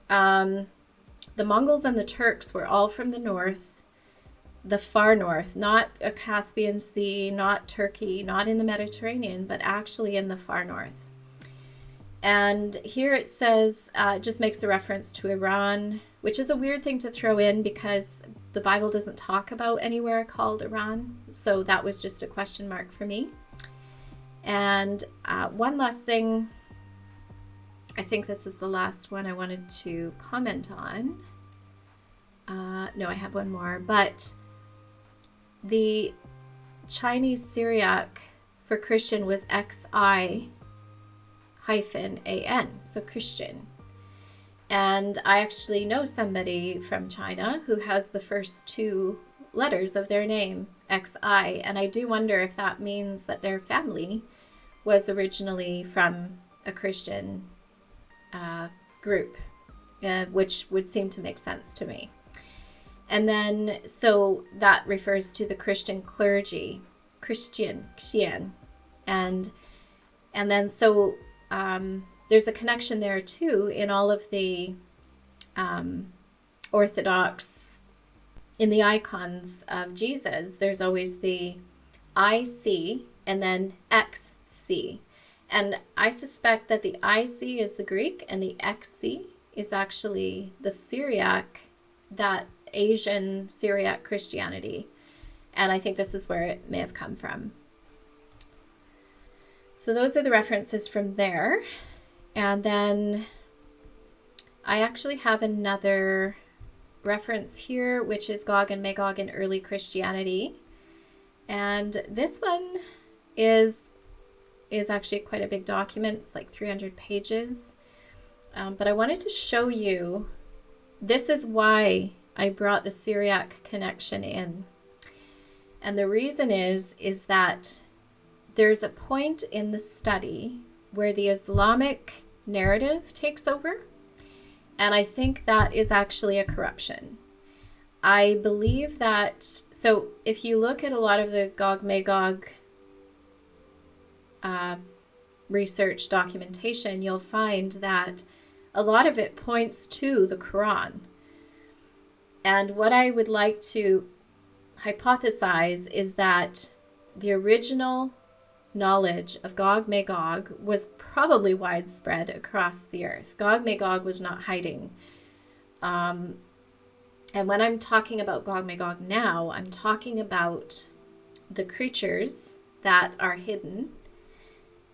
The Mongols and the Turks were all from the north, the far north, not a Caspian Sea, not Turkey, not in the Mediterranean, but actually in the far north. And here it says, it just makes a reference to Iran, which is a weird thing to throw in because the Bible doesn't talk about anywhere called Iran. So that was just a question mark for me. And one last thing, I think this is the last one I wanted to comment on. No, I have one more, but the Chinese Syriac for Christian was XI-AN, so Christian. And I actually know somebody from China who has the first two letters of their name, XI, and I do wonder if that means that their family was originally from a Christian group, which would seem to make sense to me. And then, so that refers to the Christian clergy, Christian, and then so there's a connection there too in all of the Orthodox, in the icons of Jesus, there's always the IC and then XC. And I suspect that the IC is the Greek and the XC is actually the Syriac, that Asian Syriac Christianity. And I think this is where it may have come from. So those are the references from there. And then I actually have another reference here, which is Gog and Magog in Early Christianity. And this one is actually quite a big document. It's like 300 pages. But I wanted to show you, this is why I brought the Syriac connection in. And the reason is that there's a point in the study where the Islamic narrative takes over. And I think that is actually a corruption. I believe that, so if you look at a lot of the Gog Magog research documentation, you'll find that a lot of it points to the Quran. And what I would like to hypothesize is that the original knowledge of Gog Magog was probably widespread across the earth. Gog Magog was not hiding. And when I'm talking about Gog Magog now, I'm talking about the creatures that are hidden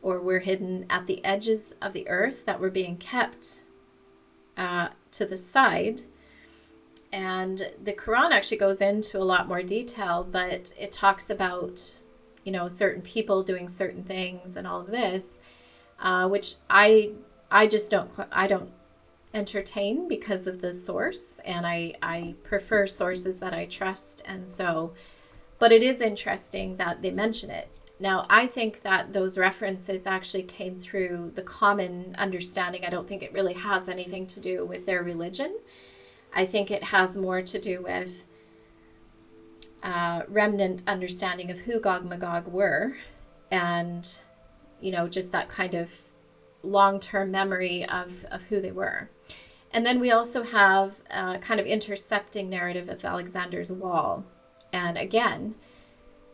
or were hidden at the edges of the earth that were being kept to the side. And the Quran actually goes into a lot more detail, but it talks about, you know, certain people doing certain things and all of this, which I just don't entertain because of the source, and I prefer sources that I trust. And so, but it is interesting that they mention it. Now, I think that those references actually came through the common understanding. I don't think it really has anything to do with their religion. I think it has more to do with remnant understanding of who Gog and Magog were, and, you know, just that kind of long-term memory of who they were. And then we also have a kind of intercepting narrative of Alexander's wall. And again,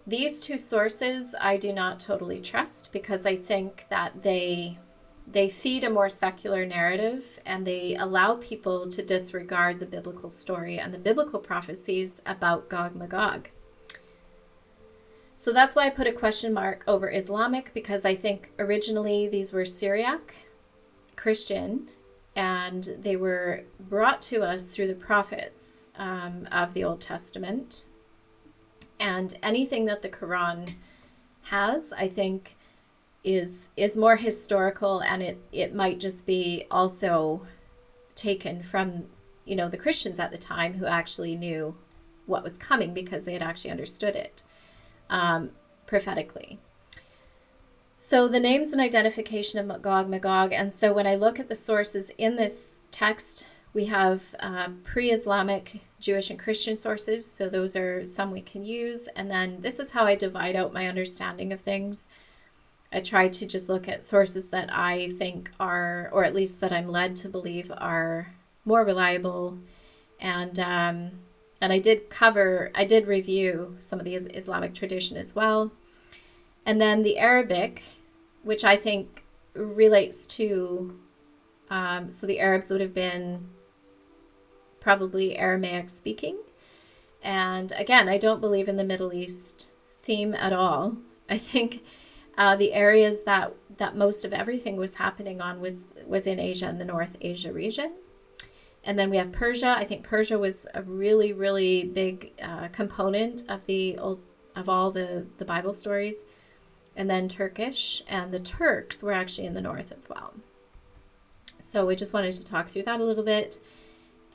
these two sources I do not totally trust, because I think that they feed a more secular narrative, and they allow people to disregard the biblical story and the biblical prophecies about Gog and Magog. So that's why I put a question mark over Islamic, because I think originally these were Syriac Christian, and they were brought to us through the prophets of the Old Testament. And anything that the Quran has, I think, is more historical, and it might just be also taken from, you know, the Christians at the time, who actually knew what was coming because they had actually understood it prophetically. So the names and identification of Gog Magog. And so when I look at the sources in this text, we have pre-Islamic Jewish and Christian sources. So those are some we can use. And then this is how I divide out my understanding of things. I try to just look at sources that I think are, or at least that I'm led to believe are more reliable. And I did review some of the Islamic tradition as well. And then the Arabic, which I think relates to, so the Arabs would have been probably Aramaic speaking. And again, I don't believe in the Middle East theme at all. I think the areas that most of everything was happening on was in Asia and the North Asia region. And then we have Persia. I think Persia was a really, really big component of all the Bible stories. And then Turkish, and the Turks were actually in the north as well. So we just wanted to talk through that a little bit.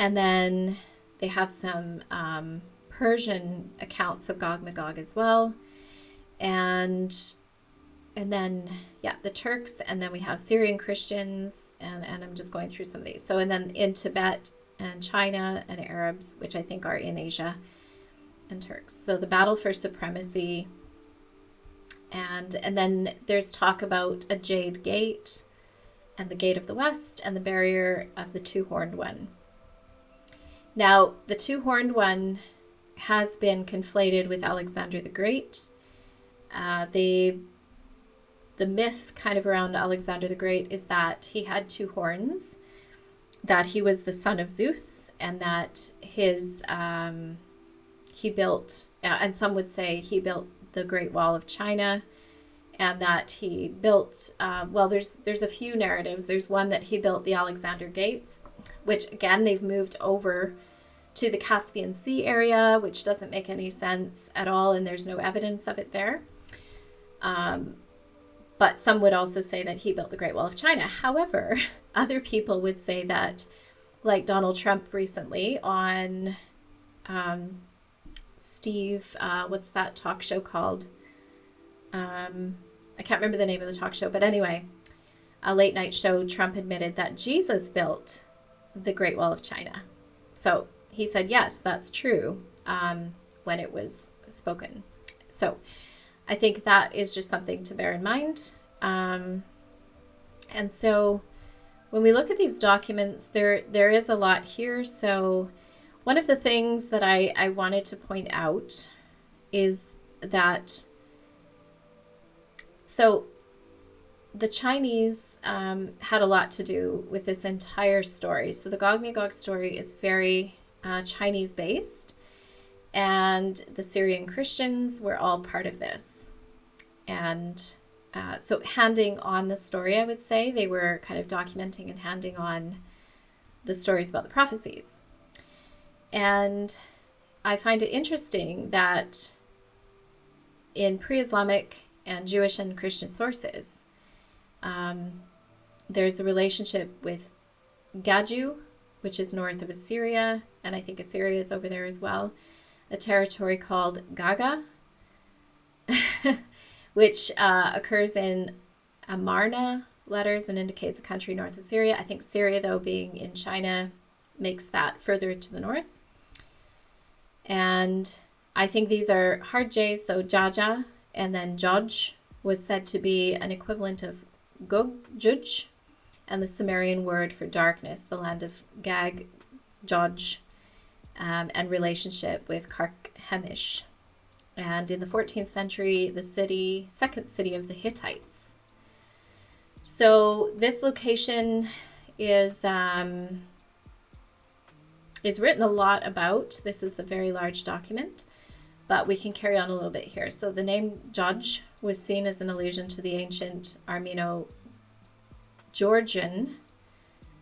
And then they have some Persian accounts of Gog and Magog as well. And then, yeah, the Turks, and then we have Syrian Christians, and I'm just going through some of these. So, and then in Tibet and China and Arabs, which I think are in Asia, and Turks. So the battle for supremacy, and then there's talk about a jade gate, and the gate of the west, and the barrier of the two-horned one. Now, the two-horned one has been conflated with Alexander the Great. The myth kind of around Alexander the Great is that he had two horns, that he was the son of Zeus, and that he built, and some would say he built the Great Wall of China, and that he built, there's a few narratives. There's one that he built the Alexander Gates, which again, they've moved over to the Caspian Sea area, which doesn't make any sense at all, and there's no evidence of it there. But some would also say that he built the Great Wall of China. However, other people would say that, like Donald Trump recently on Steve, what's that talk show called? I can't remember the name of the talk show, but anyway, a late night show, Trump admitted that Jesus built the Great Wall of China. So he said, yes, that's true, when it was spoken. So I think that is just something to bear in mind. And so when we look at these documents, there is a lot here. So one of the things that I wanted to point out is that, so the Chinese had a lot to do with this entire story. So the Gog and Magog story is very Chinese based, and the Syrian Christians were all part of this. And so handing on the story, I would say, they were kind of documenting and handing on the stories about the prophecies. And I find it interesting that in pre-Islamic and Jewish and Christian sources, there's a relationship with Gaju, which is north of Assyria, and I think Assyria is over there as well, a territory called Gaga, which occurs in Amarna letters and indicates a country north of Syria. I think Syria, though, being in China, makes that further to the north. And I think these are hard J's, so Jaja, and then Joj was said to be an equivalent of Gog, Juj, and the Sumerian word for darkness, the land of Gag, Joj, and relationship with Carchemish. And in the 14th century, the second city of the Hittites. So this location is written a lot about. This is a very large document, but we can carry on a little bit here. So the name Joj was seen as an allusion to the ancient Armeno-Georgian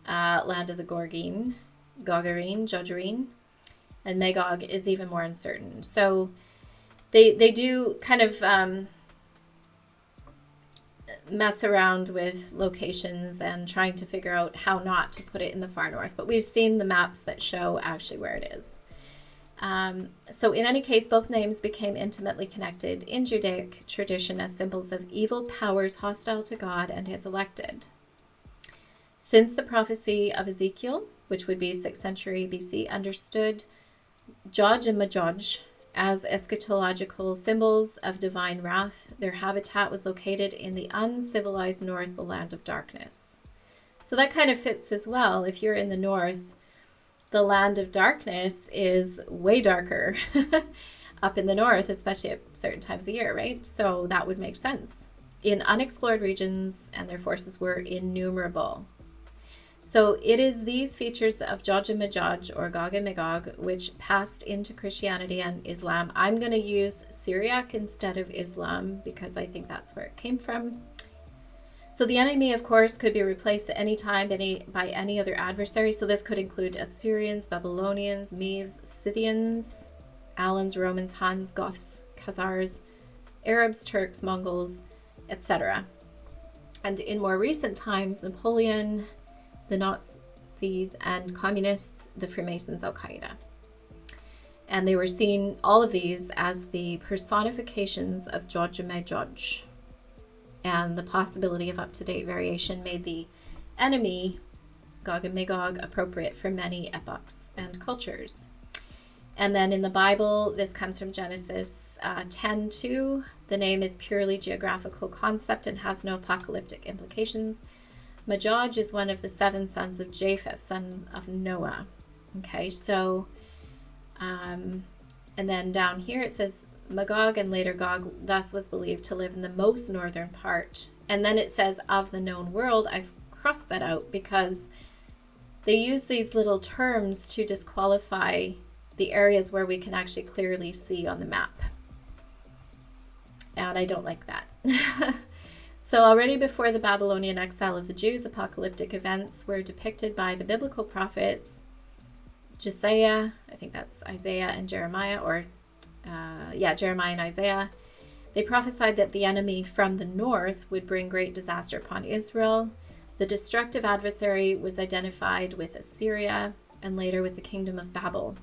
land of the Gorgine, Jogarine, and Magog is even more uncertain. So they do kind of mess around with locations and trying to figure out how not to put it in the far north. But we've seen the maps that show actually where it is. So in any case, both names became intimately connected in Judaic tradition as symbols of evil powers hostile to God and his elected. Since the prophecy of Ezekiel, which would be 6th century BC, understood Jog and Magog as eschatological symbols of divine wrath, their habitat was located in the uncivilized north, the land of darkness. So that kind of fits as well. If you're in the north, the land of darkness is way darker up in the north, especially at certain times of year, right? So that would make sense. In unexplored regions, and their forces were innumerable. So it is these features of Jog and Magog, or Gog and Magog, which passed into Christianity and Islam. I'm going to use Syriac instead of Islam because I think that's where it came from. So the enemy, of course, could be replaced at any time by any other adversary. So this could include Assyrians, Babylonians, Medes, Scythians, Alans, Romans, Huns, Goths, Khazars, Arabs, Turks, Mongols, etc. And in more recent times, Napoleon, the Nazis, and communists, the Freemasons, Al-Qaeda. And they were seeing all of these as the personifications of Jog and Magog. And the possibility of up-to-date variation made the enemy, Gog and Magog, appropriate for many epochs and cultures. And then in the Bible, this comes from Genesis 10:2. The name is purely geographical concept and has no apocalyptic implications. Magog is one of the 7 sons of Japheth, son of Noah. Okay, so, and then down here it says Magog and later Gog thus was believed to live in the most northern part. And then it says of the known world. I've crossed that out because they use these little terms to disqualify the areas where we can actually clearly see on the map. And I don't like that. So already before the Babylonian exile of the Jews, apocalyptic events were depicted by the biblical prophets Isaiah, I think that's Isaiah and Jeremiah, or Jeremiah and Isaiah. They prophesied that the enemy from the north would bring great disaster upon Israel. The destructive adversary was identified with Assyria and later with the kingdom of Babel.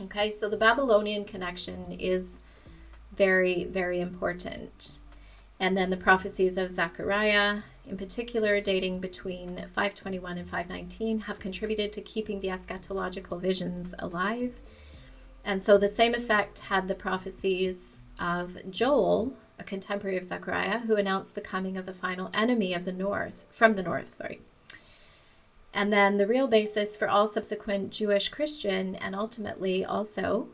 Okay, so the Babylonian connection is very, very important. And then the prophecies of Zechariah, in particular dating between 521 and 519, have contributed to keeping the eschatological visions alive. And so the same effect had the prophecies of Joel, a contemporary of Zechariah, who announced the coming of the final enemy of the north, from the north. And then the real basis for all subsequent Jewish, Christian, and ultimately also,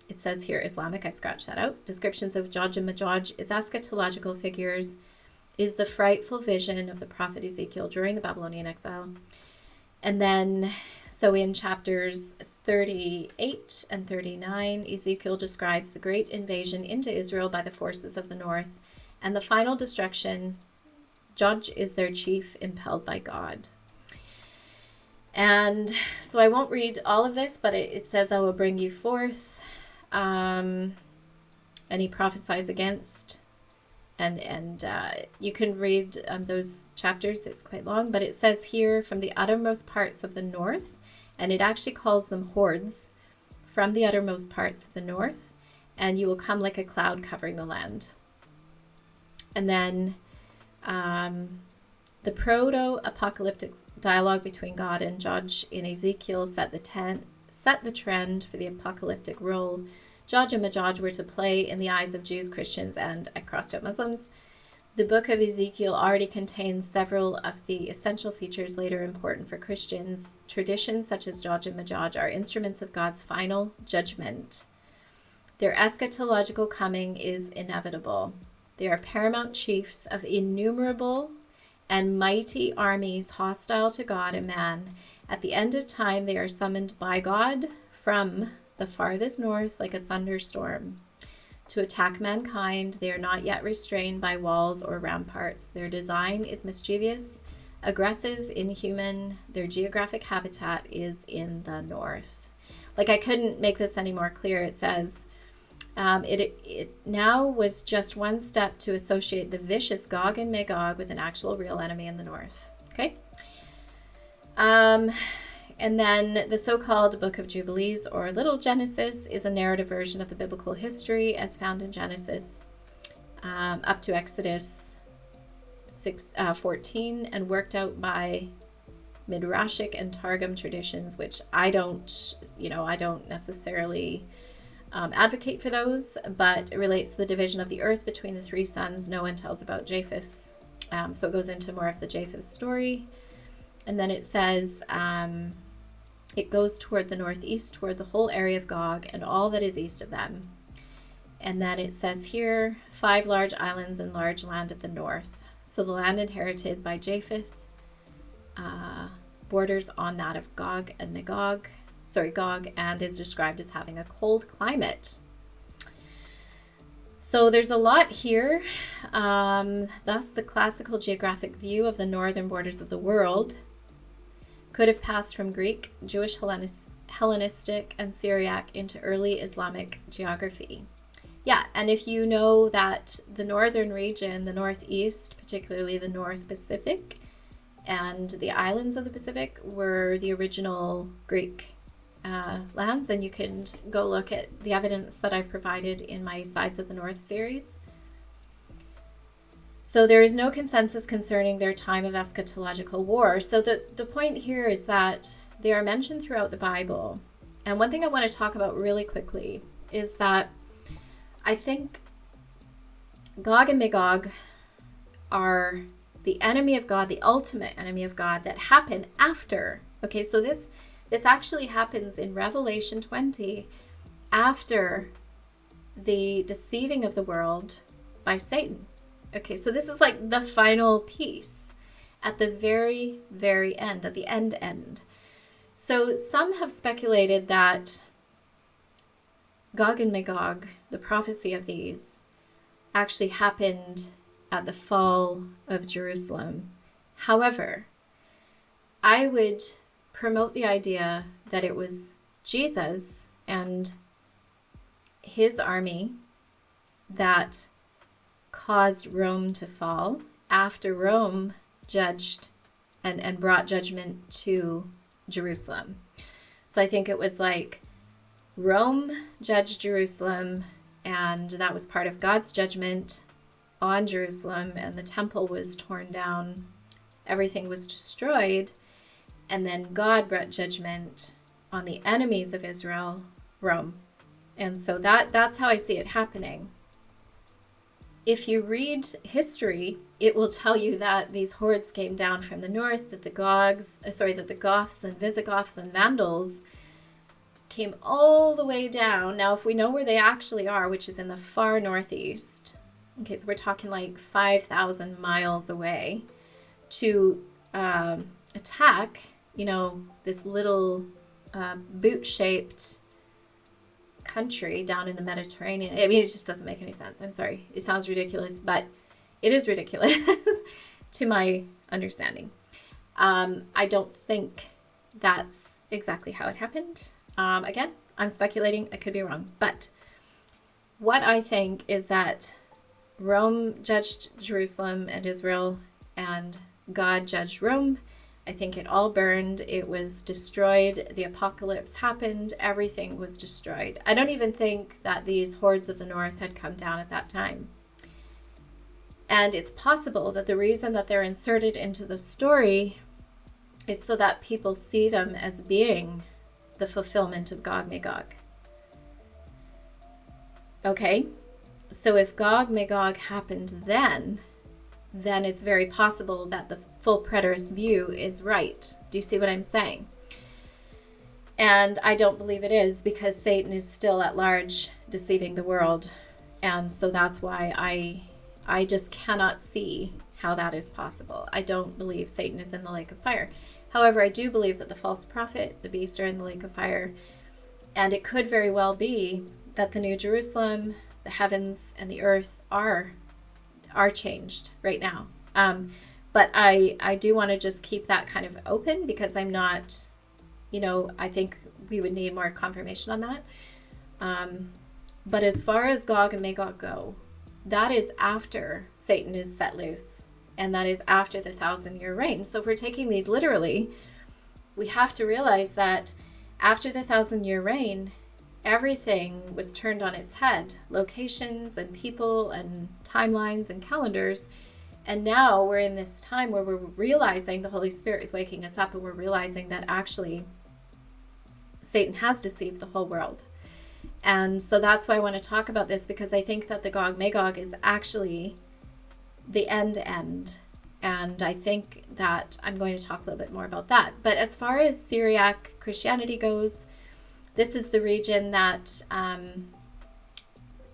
it says here Islamic, I scratched that out, descriptions of Gog and Magog as eschatological figures is the frightful vision of the prophet Ezekiel during the Babylonian exile. And then, so in chapters 38 and 39, Ezekiel describes the great invasion into Israel by the forces of the north and the final destruction. Gog is their chief, impelled by God. And so I won't read all of this, but it says, I will bring you forth. And he prophesies against, and you can read those chapters. It's quite long, but it says here from the uttermost parts of the north, and it actually calls them hordes from the uttermost parts of the north, and you will come like a cloud covering the land. And then the proto-apocalyptic dialogue between God and Gog in Ezekiel set the trend for the apocalyptic role Gog and Magog were to play in the eyes of Jews, Christians, and crossed-out Muslims. The book of Ezekiel already contains several of the essential features later important for Christians. Traditions such as Gog and Magog are instruments of God's final judgment. Their eschatological coming is inevitable. They are paramount chiefs of innumerable and mighty armies hostile to God and man. At the end of time, they are summoned by God from the farthest north like a thunderstorm to attack mankind. They are not yet restrained by walls or ramparts. Their design is mischievous, aggressive, inhuman. Their geographic habitat is in the north. Like, I couldn't make this any more clear. It says, it now was just one step to associate the vicious Gog and Magog with an actual real enemy in the north. Okay? And then the so-called Book of Jubilees, or Little Genesis, is a narrative version of the biblical history as found in Genesis up to Exodus 14 and worked out by Midrashic and Targum traditions, which I don't necessarily advocate for those, but it relates to the division of the earth between the three sons. No one tells about Japheth's. So it goes into more of the Japheth story. And then it says, it goes toward the northeast, toward the whole area of Gog and all that is east of them. And then it says here, 5 large islands and large land at the north. So the land inherited by Japheth borders on that of Gog and Magog. Gog, and is described as having a cold climate. So there's a lot here. Thus, the classical geographic view of the northern borders of the world could have passed from Greek, Jewish, Hellenistic, and Syriac into early Islamic geography. Yeah, and if you know that the northern region, the northeast, particularly the North Pacific, and the islands of the Pacific were the original Greek lands, then you can go look at the evidence that I've provided in my Sides of the North series. So there is no consensus concerning their time of eschatological war. So the point here is that they are mentioned throughout the Bible. And one thing I want to talk about really quickly is that I think Gog and Magog are the enemy of God, the ultimate enemy of God that happen after. Okay, so this actually happens in Revelation 20 after the deceiving of the world by Satan. Okay, so this is like the final piece at the very, very end, at the end. So some have speculated that Gog and Magog, the prophecy of these, actually happened at the fall of Jerusalem. However, I would promote the idea that it was Jesus and his army that caused Rome to fall after Rome judged and brought judgment to Jerusalem. So I think it was like Rome judged Jerusalem, and that was part of God's judgment on Jerusalem, and the temple was torn down, everything was destroyed, and then God brought judgment on the enemies of Israel, Rome. And so that's how I see it happening. If you read history, it will tell you that these hordes came down from the north, that the Goths and Visigoths and Vandals came all the way down. Now, if we know where they actually are, which is in the far northeast, okay, so we're talking like 5,000 miles away, to attack, this little boot-shaped country down in the Mediterranean. I mean, it just doesn't make any sense. I'm sorry. It sounds ridiculous, but it is ridiculous to my understanding. I don't think that's exactly how it happened. Again, I'm speculating. I could be wrong. But what I think is that Rome judged Jerusalem and Israel, and God judged Rome. I think it all burned. It was destroyed. The apocalypse happened. Everything was destroyed. I don't even think that these hordes of the north had come down at that time. And it's possible that the reason that they're inserted into the story is so that people see them as being the fulfillment of Gog and Magog. Okay, so if Gog and Magog happened then it's very possible that the full preterist view is right. Do you see what I'm saying? And I don't believe it is, because Satan is still at large deceiving the world. And so that's why I just cannot see how that is possible. I don't believe Satan is in the lake of fire. However, I do believe that the false prophet, the beast, are in the lake of fire. And it could very well be that the New Jerusalem, the heavens, and the earth are changed right now. But I do want to just keep that kind of open, because I'm not, I think we would need more confirmation on that. But as far as Gog and Magog go, that is after Satan is set loose, and that is after the 1,000-year reign. So if we're taking these literally, we have to realize that after the 1,000-year reign, everything was turned on its head. Locations and people and timelines and calendars. And now we're in this time where we're realizing the Holy Spirit is waking us up, and we're realizing that actually Satan has deceived the whole world. And so that's why I want to talk about this, because I think that the Gog Magog is actually the end. And I think that I'm going to talk a little bit more about that. But as far as Syriac Christianity goes, this is the region that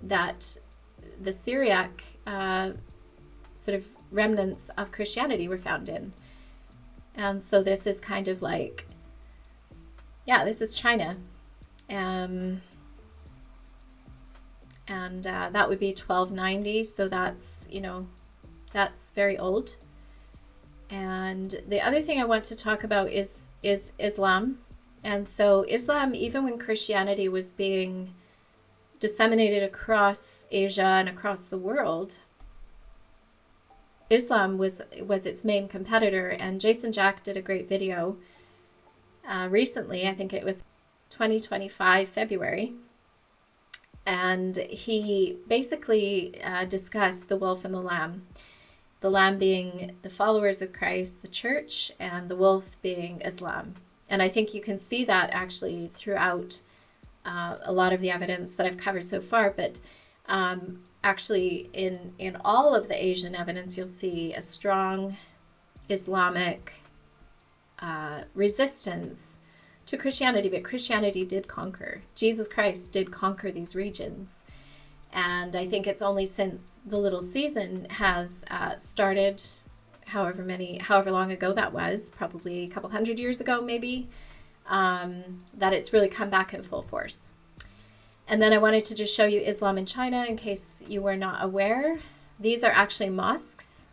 the Syriac sort of remnants of Christianity were found in. And so this is kind of like, this is China. And that would be 1290. So that's, that's very old. And the other thing I want to talk about is Islam. And so Islam, even when Christianity was being disseminated across Asia and across the world, Islam was its main competitor. And Jason Jack did a great video recently, I think it was 2025 February, and he basically discussed the wolf and the lamb being the followers of Christ, the church, and the wolf being Islam. And I think you can see that actually throughout a lot of the evidence that I've covered so far. But actually in all of the Asian evidence, you'll see a strong Islamic resistance to Christianity. But Christianity did conquer. Jesus Christ did conquer these regions. And I think it's only since the little season has started, however long ago that was, probably a couple hundred years ago maybe, that it's really come back in full force. And then I wanted to just show you Islam in China in case you were not aware these are actually mosques.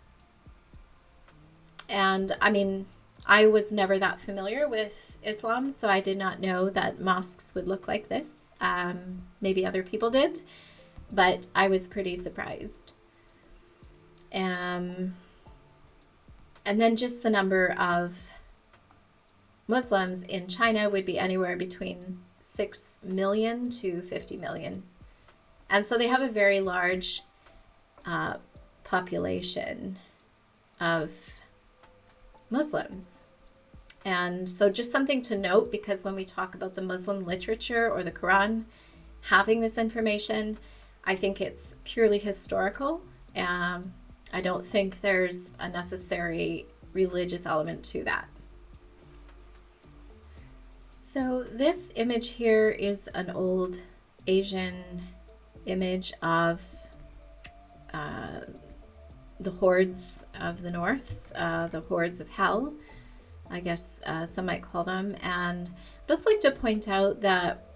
And I mean, I was never that familiar with Islam, so I did not know that mosques would look like this. Maybe other people did, but I was pretty surprised. And then just the number of Muslims in China would be anywhere between 6 million to 50 million. And so they have a very large population of Muslims. And so just something to note, because when we talk about the Muslim literature or the Quran having this information, I think it's purely historical. I don't think there's a necessary religious element to that. So this image here is an old Asian image of the hordes of the north, the hordes of hell, I guess some might call them. And I'd just like to point out that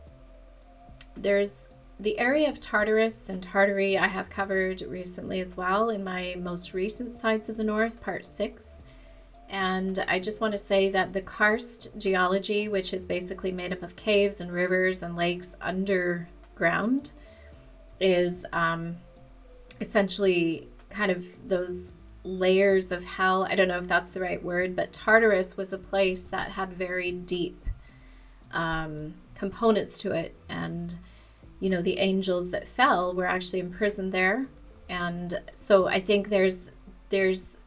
there's the area of Tartarus and Tartary I have covered recently as well in my most recent Sides of the North, part 6. And I just want to say that the karst geology, which is basically made up of caves and rivers and lakes underground, is essentially kind of those layers of hell. I don't know if that's the right word, but Tartarus was a place that had very deep components to it. And, you know, the angels that fell were actually imprisoned there. And so I think there's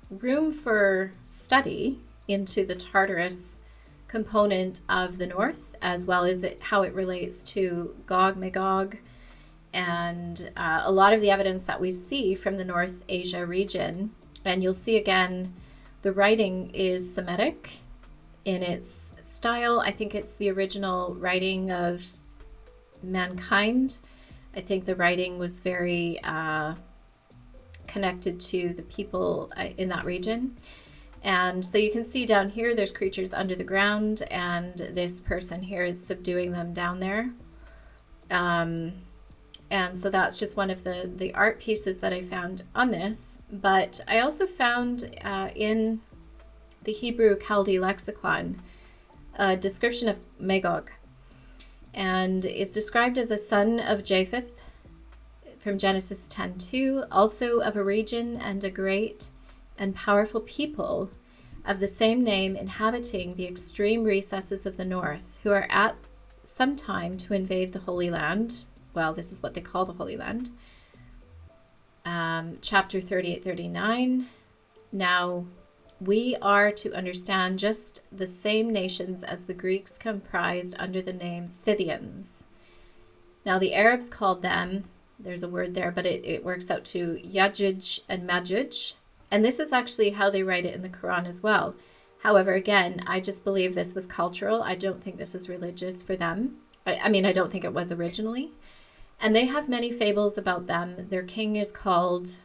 room for study into the Tartarus component of the north, as well as how it relates to Gog, Magog, and a lot of the evidence that we see from the North Asia region. And you'll see again, the writing is Semitic in its style. I think it's the original writing of mankind. I think the writing was very connected to the people in that region. And so you can see down here, there's creatures under the ground, and this person here is subduing them down there. And so that's just one of the art pieces that I found on this. But I also found in the Hebrew Chaldee lexicon a description of Magog, and is described as a son of Japheth from Genesis 10:2, also of a region and a great and powerful people of the same name, inhabiting the extreme recesses of the north, who are at some time to invade the Holy Land. Well, this is what they call the Holy Land. Chapter 38-39. Now, we are to understand just the same nations as the Greeks comprised under the name Scythians. Now, the Arabs called them, there's a word there, but it works out to Yajuj and Majuj. And this is actually how they write it in the Quran as well. However, again, I just believe this was cultural. I don't think this is religious for them. I mean, I don't think it was originally. And they have many fables about them. Their king is called,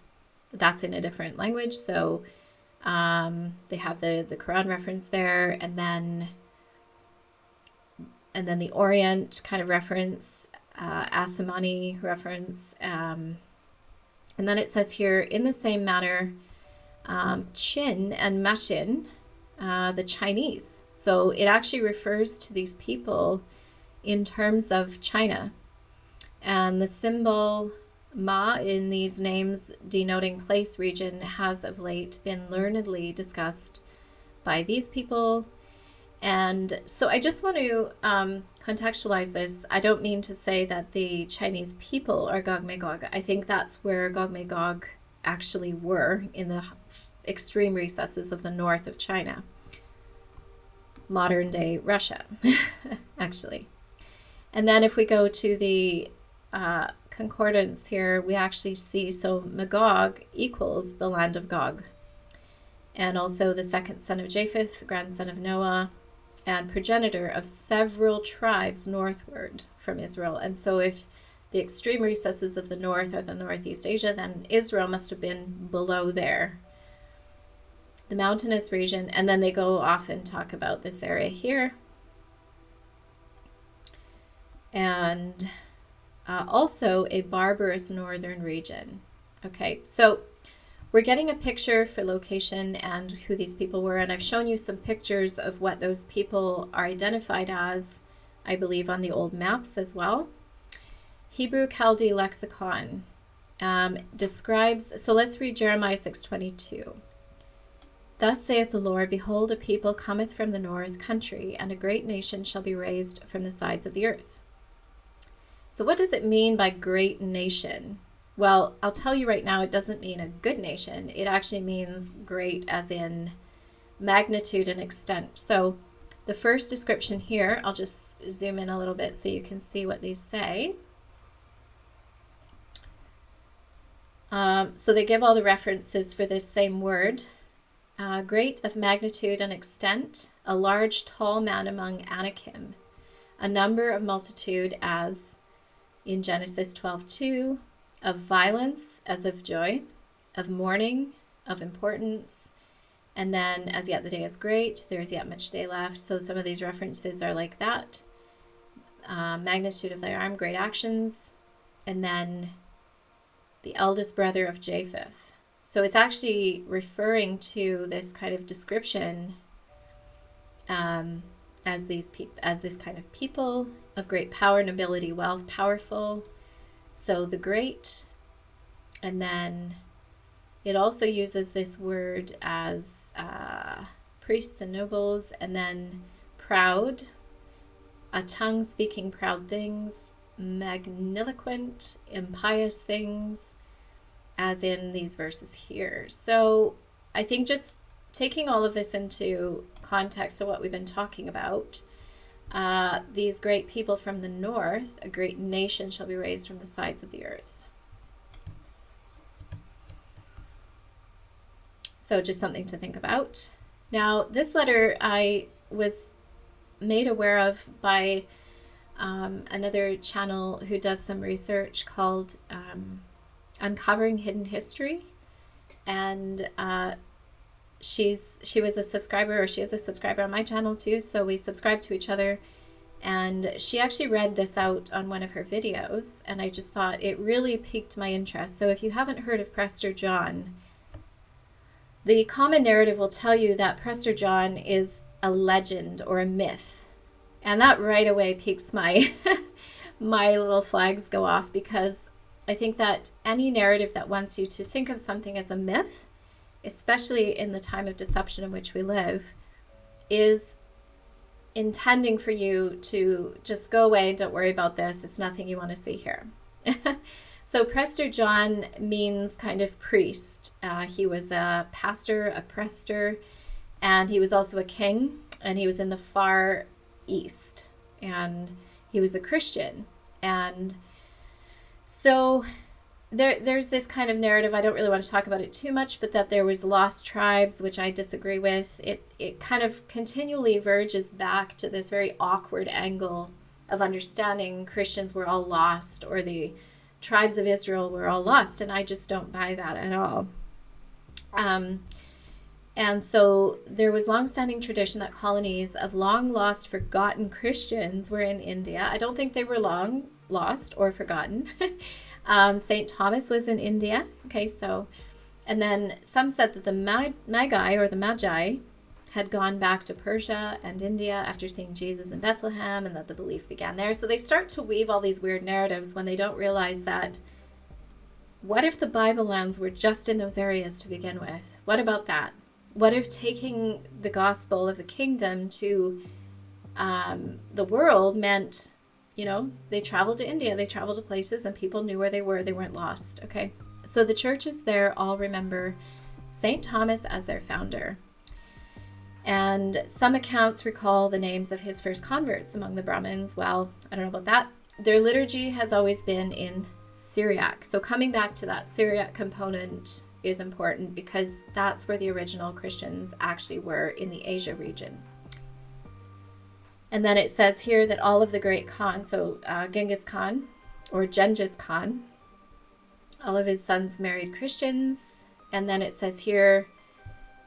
that's in a different language. So they have the Quran reference there. And then the Orient kind of reference, Asamani reference. And then it says here, in the same manner, Qin and Machin, the Chinese. So it actually refers to these people in terms of China. And the symbol Ma in these names denoting place region has of late been learnedly discussed by these people. And so I just want to contextualize this. I don't mean to say that the Chinese people are Gog Magog. I think that's where Gog Magog actually were, in the extreme recesses of the north of China. Modern day Russia, actually. And then if we go to the concordance here, we actually see, so Magog equals the land of Gog. And also the second son of Japheth, grandson of Noah, and progenitor of several tribes northward from Israel. And so if the extreme recesses of the north are the Northeast Asia, then Israel must have been below there, the mountainous region. And then they go off and talk about this area here. And also a barbarous northern region. Okay, so we're getting a picture for location and who these people were. And I've shown you some pictures of what those people are identified as, I believe, on the old maps as well. Hebrew Chaldee lexicon describes, so let's read Jeremiah 6:22. Thus saith the Lord, behold, a people cometh from the north country, and a great nation shall be raised from the sides of the earth. So what does it mean by great nation? Well, I'll tell you right now, it doesn't mean a good nation. It actually means great as in magnitude and extent. So the first description here, I'll just zoom in a little bit so you can see what these say. So they give all the references for this same word. Great of magnitude and extent, a large tall man among Anakim, a number of multitude as in Genesis 12:2, of violence as of joy, of mourning, of importance, and then as yet the day is great, there is yet much day left. So some of these references are like that. Magnitude of thy arm, great actions, and then the eldest brother of Japheth. So it's actually referring to this kind of description as this kind of people of great power, nobility, wealth, powerful. So the great, and then it also uses this word as priests and nobles, and then proud, a tongue speaking proud things, magniloquent, impious things, as in these verses here. So I think just taking all of this into context of what we've been talking about, these great people from the north, a great nation shall be raised from the sides of the earth. So just something to think about. Now, this letter I was made aware of by another channel who does some research called Uncovering Hidden History, and she was a subscriber, or she is a subscriber on my channel too, so we subscribe to each other, and she actually read this out on one of her videos, and I just thought it really piqued my interest. So if you haven't heard of Prester John, the common narrative will tell you that Prester John is a legend or a myth, and that right away piques my my little flags go off, because I think that any narrative that wants you to think of something as a myth, especially in the time of deception in which we live, is intending for you to just go away, don't worry about this, it's nothing you want to see here. So Prester John means kind of priest. He was a pastor, a prester, and he was also a king, and he was in the far east, and he was a Christian. And so there's this kind of narrative, I don't really want to talk about it too much, but that there was lost tribes, which I disagree with. It kind of continually verges back to this very awkward angle of understanding Christians were all lost, or the tribes of Israel were all lost, and I just don't buy that at all. And so there was long-standing tradition that colonies of long-lost, forgotten Christians were in India. I don't think they were long lost or forgotten. St. Thomas was in India. Okay, so, and then some said that the Magi, or the Magi, had gone back to Persia and India after seeing Jesus in Bethlehem, and that the belief began there. So they start to weave all these weird narratives when they don't realize that, what if the Bible lands were just in those areas to begin with? What about that? What if taking the gospel of the kingdom to the world meant, you know, they traveled to India, they traveled to places, and people knew where they weren't lost, okay? So the churches there all remember St. Thomas as their founder. And some accounts recall the names of his first converts among the Brahmins. Well, I don't know about that. Their liturgy has always been in Syriac. So coming back to that Syriac component is important, because that's where the original Christians actually were, in the Asia region. And then it says here that all of the great Khan, so Genghis Khan, or Genghis Khan, all of his sons married Christians. And then it says here,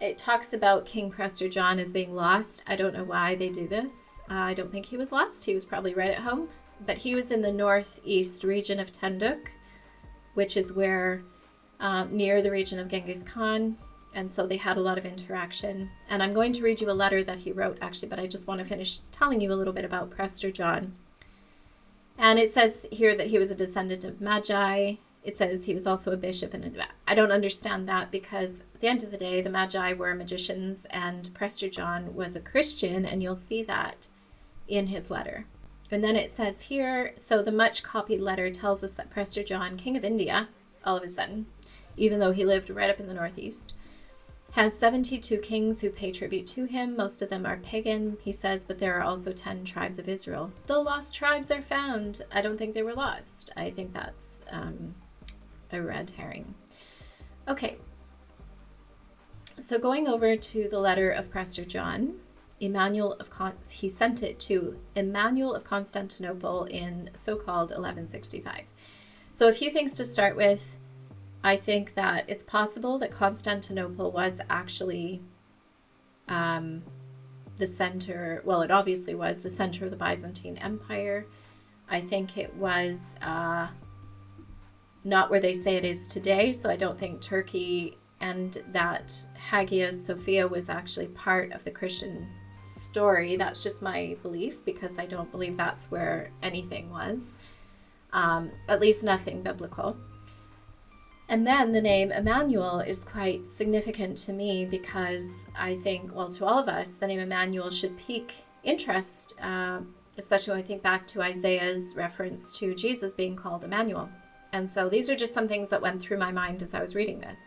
it talks about King Prester John as being lost. I don't know why they do this. I don't think he was lost. He was probably right at home. But he was in the northeast region of Tenduk, which is where near the region of Genghis Khan. And so they had a lot of interaction. And I'm going to read you a letter that he wrote, actually, but I just want to finish telling you a little bit about Prester John. And it says here that he was a descendant of Magi. It says he was also a bishop. And I don't understand that, because at the end of the day, the Magi were magicians and Prester John was a Christian, and you'll see that in his letter. And then it says here, so the much copied letter tells us that Prester John, king of India, all of a sudden, even though he lived right up in the northeast, has 72 kings who pay tribute to him. Most of them are pagan, he says, but there are also 10 tribes of Israel. The lost tribes are found. I don't think they were lost. I think that's a red herring. Okay. So going over to the letter of Prester John, he sent it to Emmanuel of Constantinople in so-called 1165. So a few things to start with. I think that it's possible that Constantinople was actually the center, well, it obviously was the center of the Byzantine Empire. I think it was not where they say it is today, so I don't think Turkey and that Hagia Sophia was actually part of the Christian story. That's just my belief, because I don't believe that's where anything was, at least nothing biblical. And then the name Emmanuel is quite significant to me, because I think, well, to all of us, the name Emmanuel should pique interest, especially when I think back to Isaiah's reference to Jesus being called Emmanuel. And so these are just some things that went through my mind as I was reading this.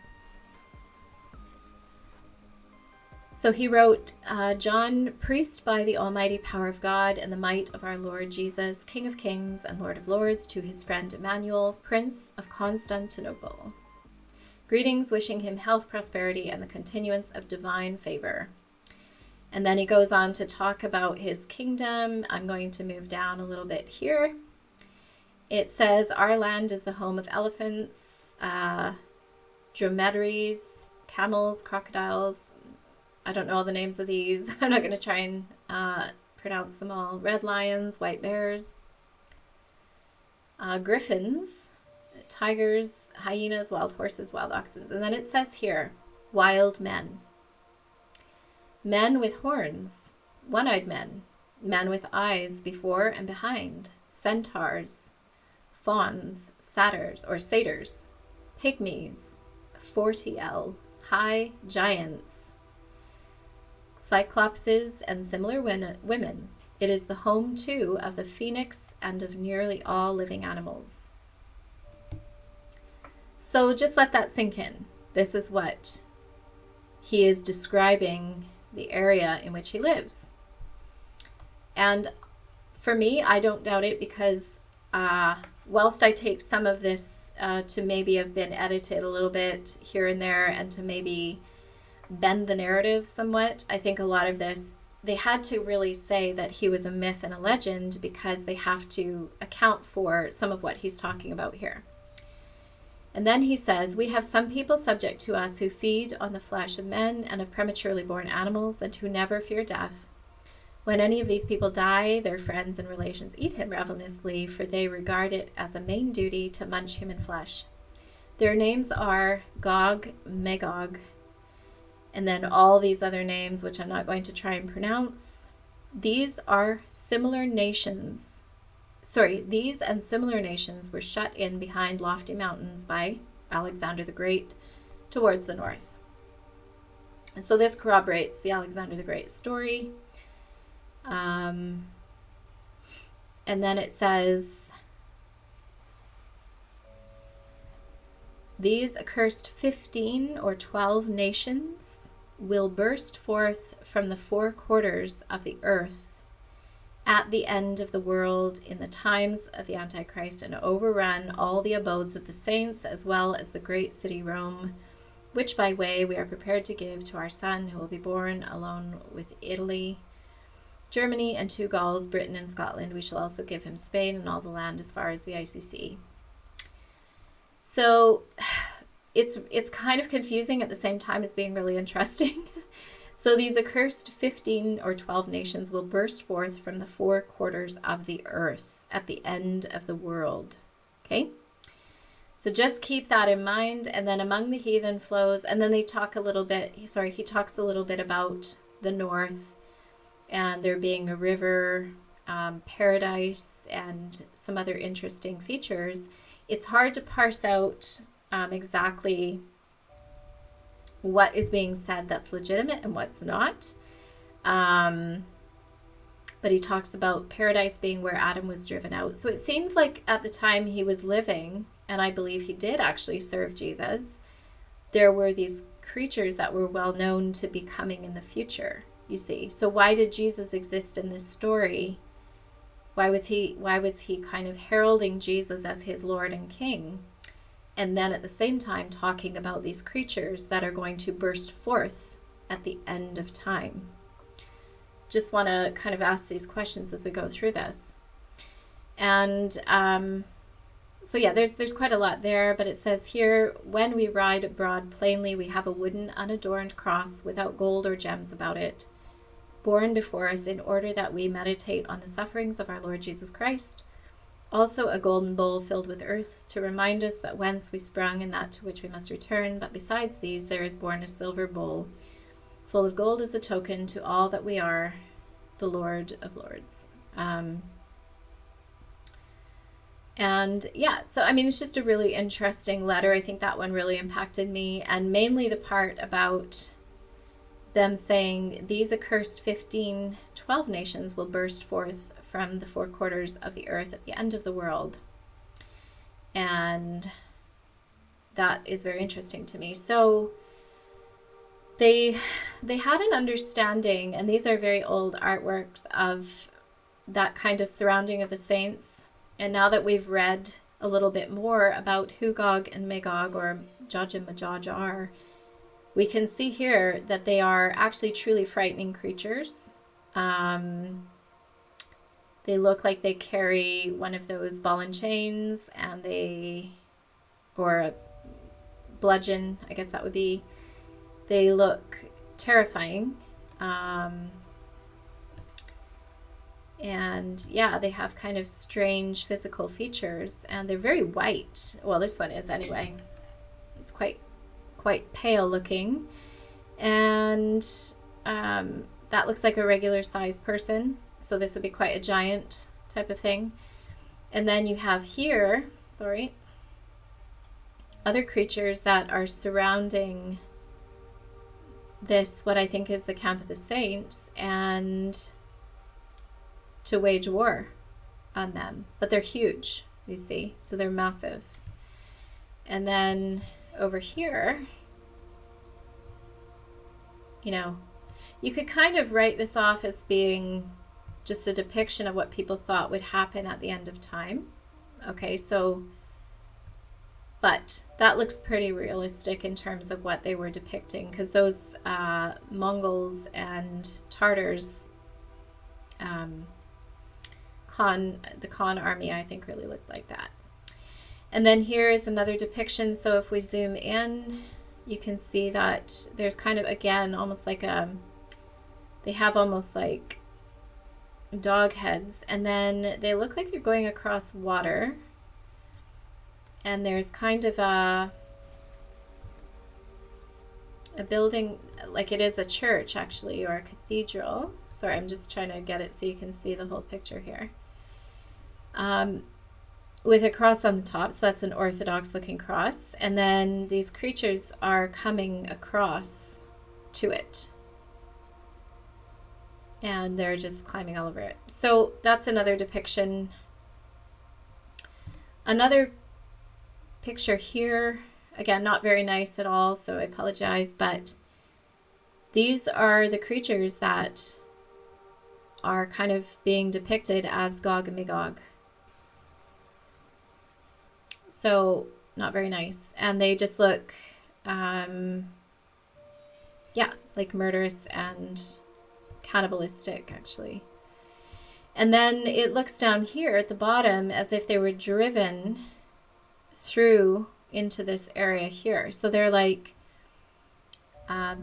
So he wrote, John, priest by the almighty power of God and the might of our Lord Jesus, King of kings and Lord of lords, to his friend Emmanuel, Prince of Constantinople. Greetings, wishing him health, prosperity, and the continuance of divine favor. And then he goes on to talk about his kingdom. I'm going to move down a little bit here. It says, our land is the home of elephants, dromedaries, camels, crocodiles. I don't know all the names of these. I'm not going to try and pronounce them all. Red lions, white bears, griffins, tigers, hyenas, wild horses, wild oxen. And then it says here, wild men. Men with horns, one-eyed men, men with eyes before and behind, centaurs, fauns, satyrs, pygmies, 40L, high giants, cyclopses, and similar women. It is the home, too, of the phoenix and of nearly all living animals. So just let that sink in. This is what he is describing the area in which he lives. And for me, I don't doubt it, because whilst I take some of this to maybe have been edited a little bit here and there and to maybe bend the narrative somewhat, I think a lot of this, they had to really say that he was a myth and a legend, because they have to account for some of what he's talking about here. And then he says, we have some people subject to us who feed on the flesh of men and of prematurely born animals, and who never fear death. When any of these people die, their friends and relations eat him ravenously, for they regard it as a main duty to munch human flesh. Their names are Gog, Magog, and then all these other names, which I'm not going to try and pronounce. These and similar nations were shut in behind lofty mountains by Alexander the Great towards the north. And so this corroborates the Alexander the Great story. And then it says, these accursed 15 or 12 nations will burst forth from the four quarters of the earth at the end of the world in the times of the Antichrist, and overrun all the abodes of the saints, as well as the great city Rome, which by way we are prepared to give to our son, who will be born alone with Italy, Germany, and 2 Gauls, Britain and Scotland. We shall also give him Spain and all the land as far as the icy sea. So it's kind of confusing at the same time as being really interesting. So these accursed 15 or 12 nations will burst forth from the four quarters of the earth at the end of the world. Okay? So just keep that in mind. And then among the heathen flows, and then they talk a little bit, he talks a little bit about the north and there being a river, paradise, and some other interesting features. It's hard to parse out exactly what is being said that's legitimate and what's not. But he talks about paradise being where Adam was driven out. So it seems like at the time he was living, and I believe he did actually serve Jesus, there were these creatures that were well known to be coming in the future, you see. So why did Jesus exist in this story? Why was he kind of heralding Jesus as his Lord and King? And then at the same time talking about these creatures that are going to burst forth at the end of time. Just want to kind of ask these questions as we go through this. And so yeah, there's quite a lot there, but it says here, when we ride abroad plainly, we have a wooden unadorned cross without gold or gems about it, borne before us in order that we meditate on the sufferings of our Lord Jesus Christ. Also a golden bowl filled with earth to remind us that whence we sprung and that to which we must return. But besides these, there is borne a silver bowl full of gold as a token to all that we are the Lord of Lords. And yeah, so I mean, it's just a really interesting letter. I think that one really impacted me, and mainly the part about them saying these accursed 12 nations will burst forth from the four quarters of the earth at the end of the world. And that is very interesting to me. So they had an understanding, and these are very old artworks, of that kind of surrounding of the saints. And now that we've read a little bit more about who Gog and Magog, or Gog and Magog, are, we can see here that they are actually truly frightening creatures. They look like they carry one of those ball and chains, and or a bludgeon, I guess that would be. They look terrifying. And yeah, they have kind of strange physical features, and they're very white. Well, this one is anyway. It's quite pale looking. And that looks like a regular sized person. So this would be quite a giant type of thing. And then you have here, other creatures that are surrounding this, what I think is the camp of the saints, and to wage war on them. But they're huge, you see, so they're massive. And then over here, you could kind of write this off as being just a depiction of what people thought would happen at the end of time. Okay, so, but that looks pretty realistic in terms of what they were depicting, because those Mongols and Tartars, the Khan army, I think, really looked like that. And then here is another depiction. So if we zoom in, you can see that there's kind of, again, almost like they have almost like dog heads, and then they look like they're going across water, and there's kind of a building, like it is a church actually, or a cathedral. Sorry, I'm just trying to get it so you can see the whole picture here. With a cross on the top, so that's an Orthodox looking cross, and then these creatures are coming across to it, and they're just climbing all over it. So that's another depiction. Another picture here, again, not very nice at all, so I apologize, but these are the creatures that are kind of being depicted as Gog and Magog. So not very nice, and they just look like murderous and cannibalistic, actually. And then it looks down here at the bottom as if they were driven through into this area here. So they're like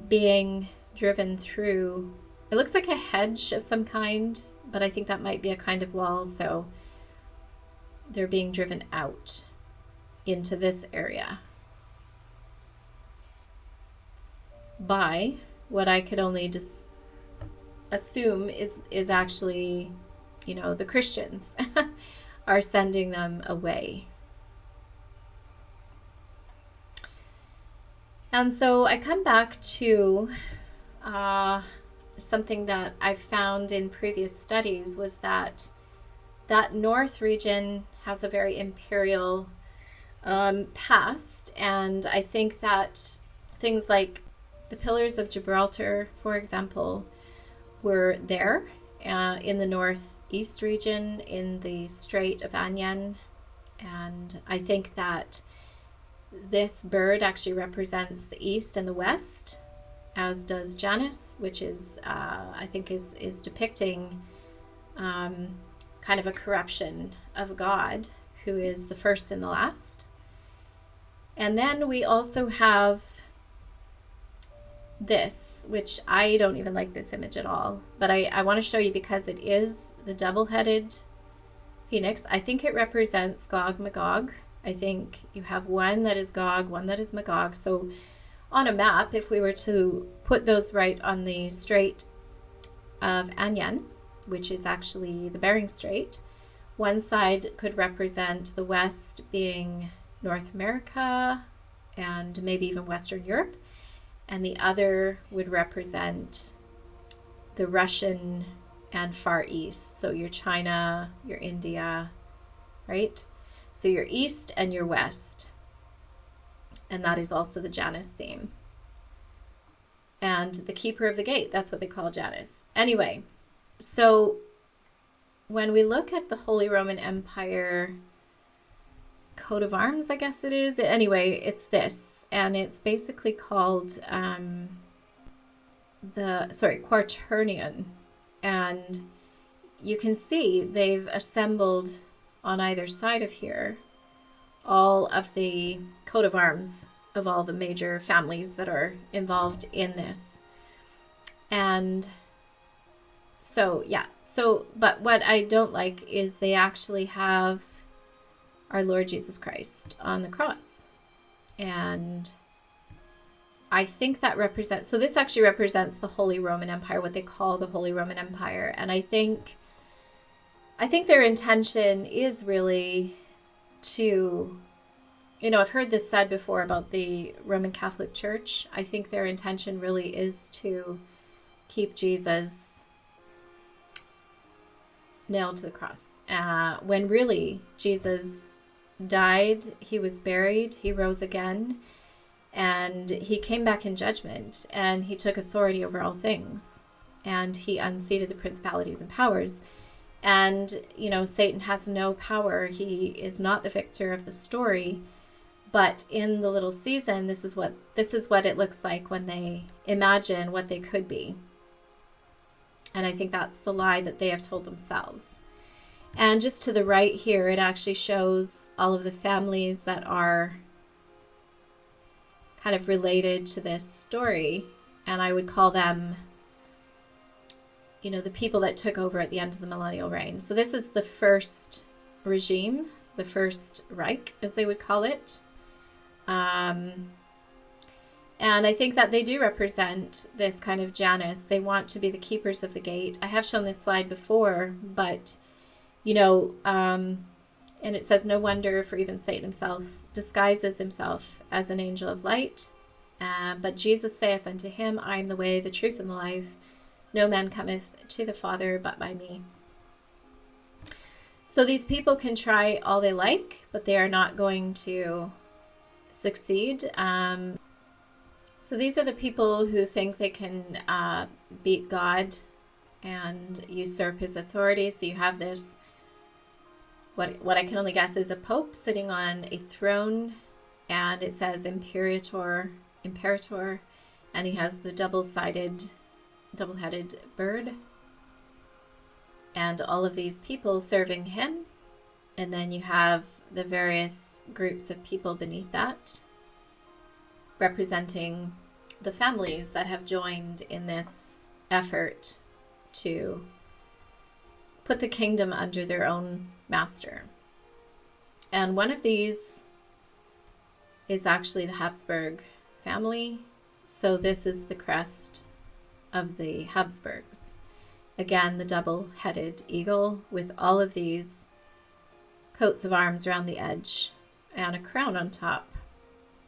being driven through. It looks like a hedge of some kind, but I think that might be a kind of wall. So they're being driven out. into this area by what I could only just assume is actually, the Christians are sending them away. And so I come back to something that I found in previous studies was that north region has a very imperial past, and I think that things like the Pillars of Gibraltar, for example, were there in the northeast region in the Strait of Anian, and I think that this bird actually represents the east and the west, as does Janus, which is I think is depicting kind of a corruption of God, who is the first and the last. And then we also have this, which I don't even like this image at all, but I want to show you because it is the double-headed phoenix. I think it represents Gog Magog. I think you have one that is Gog, one that is Magog. So on a map, if we were to put those right on the Strait of Anian, which is actually the Bering Strait, one side could represent the west being North America and maybe even Western Europe, and the other would represent the Russian and Far East. So your China, your India, right? So your east and your west. And that is also the Janus theme. And the keeper of the gate, that's what they call Janus. Anyway, so when we look at the Holy Roman Empire coat of arms, I guess it is. Anyway, it's this, and it's basically called Quaternion. And you can see they've assembled on either side of here all of the coat of arms of all the major families that are involved in this. And so, yeah. So, but what I don't like is they actually have our Lord Jesus Christ on the cross. And I think that represents, so this actually represents the Holy Roman Empire, what they call the Holy Roman Empire. And I think their intention is really to, I've heard this said before about the Roman Catholic Church. I think their intention really is to keep Jesus nailed to the cross. When really Jesus died, he was buried, he rose again, and he came back in judgment, and he took authority over all things, and he unseated the principalities and powers. And, Satan has no power. He is not the victor of the story. But in the little season, this is what it looks like when they imagine what they could be. And I think that's the lie that they have told themselves. And just to the right here, it actually shows all of the families that are kind of related to this story. And I would call them, the people that took over at the end of the millennial reign. So this is the first regime, the first Reich, as they would call it. And I think that they do represent this kind of Janus. They want to be the keepers of the gate. I have shown this slide before, but, and it says, no wonder, for even Satan himself disguises himself as an angel of light. But Jesus saith unto him, I am the way, the truth, and the life. No man cometh to the Father but by me. So these people can try all they like, but they are not going to succeed. So these are the people who think they can beat God and usurp his authority. So you have this, what I can only guess is a pope sitting on a throne, and it says Imperator, and he has the double-headed bird, and all of these people serving him. And then you have the various groups of people beneath that, representing the families that have joined in this effort to put the kingdom under their own master. And one of these is actually the Hapsburg family. So this is the crest of the Habsburgs. Again, the double-headed eagle with all of these coats of arms around the edge and a crown on top,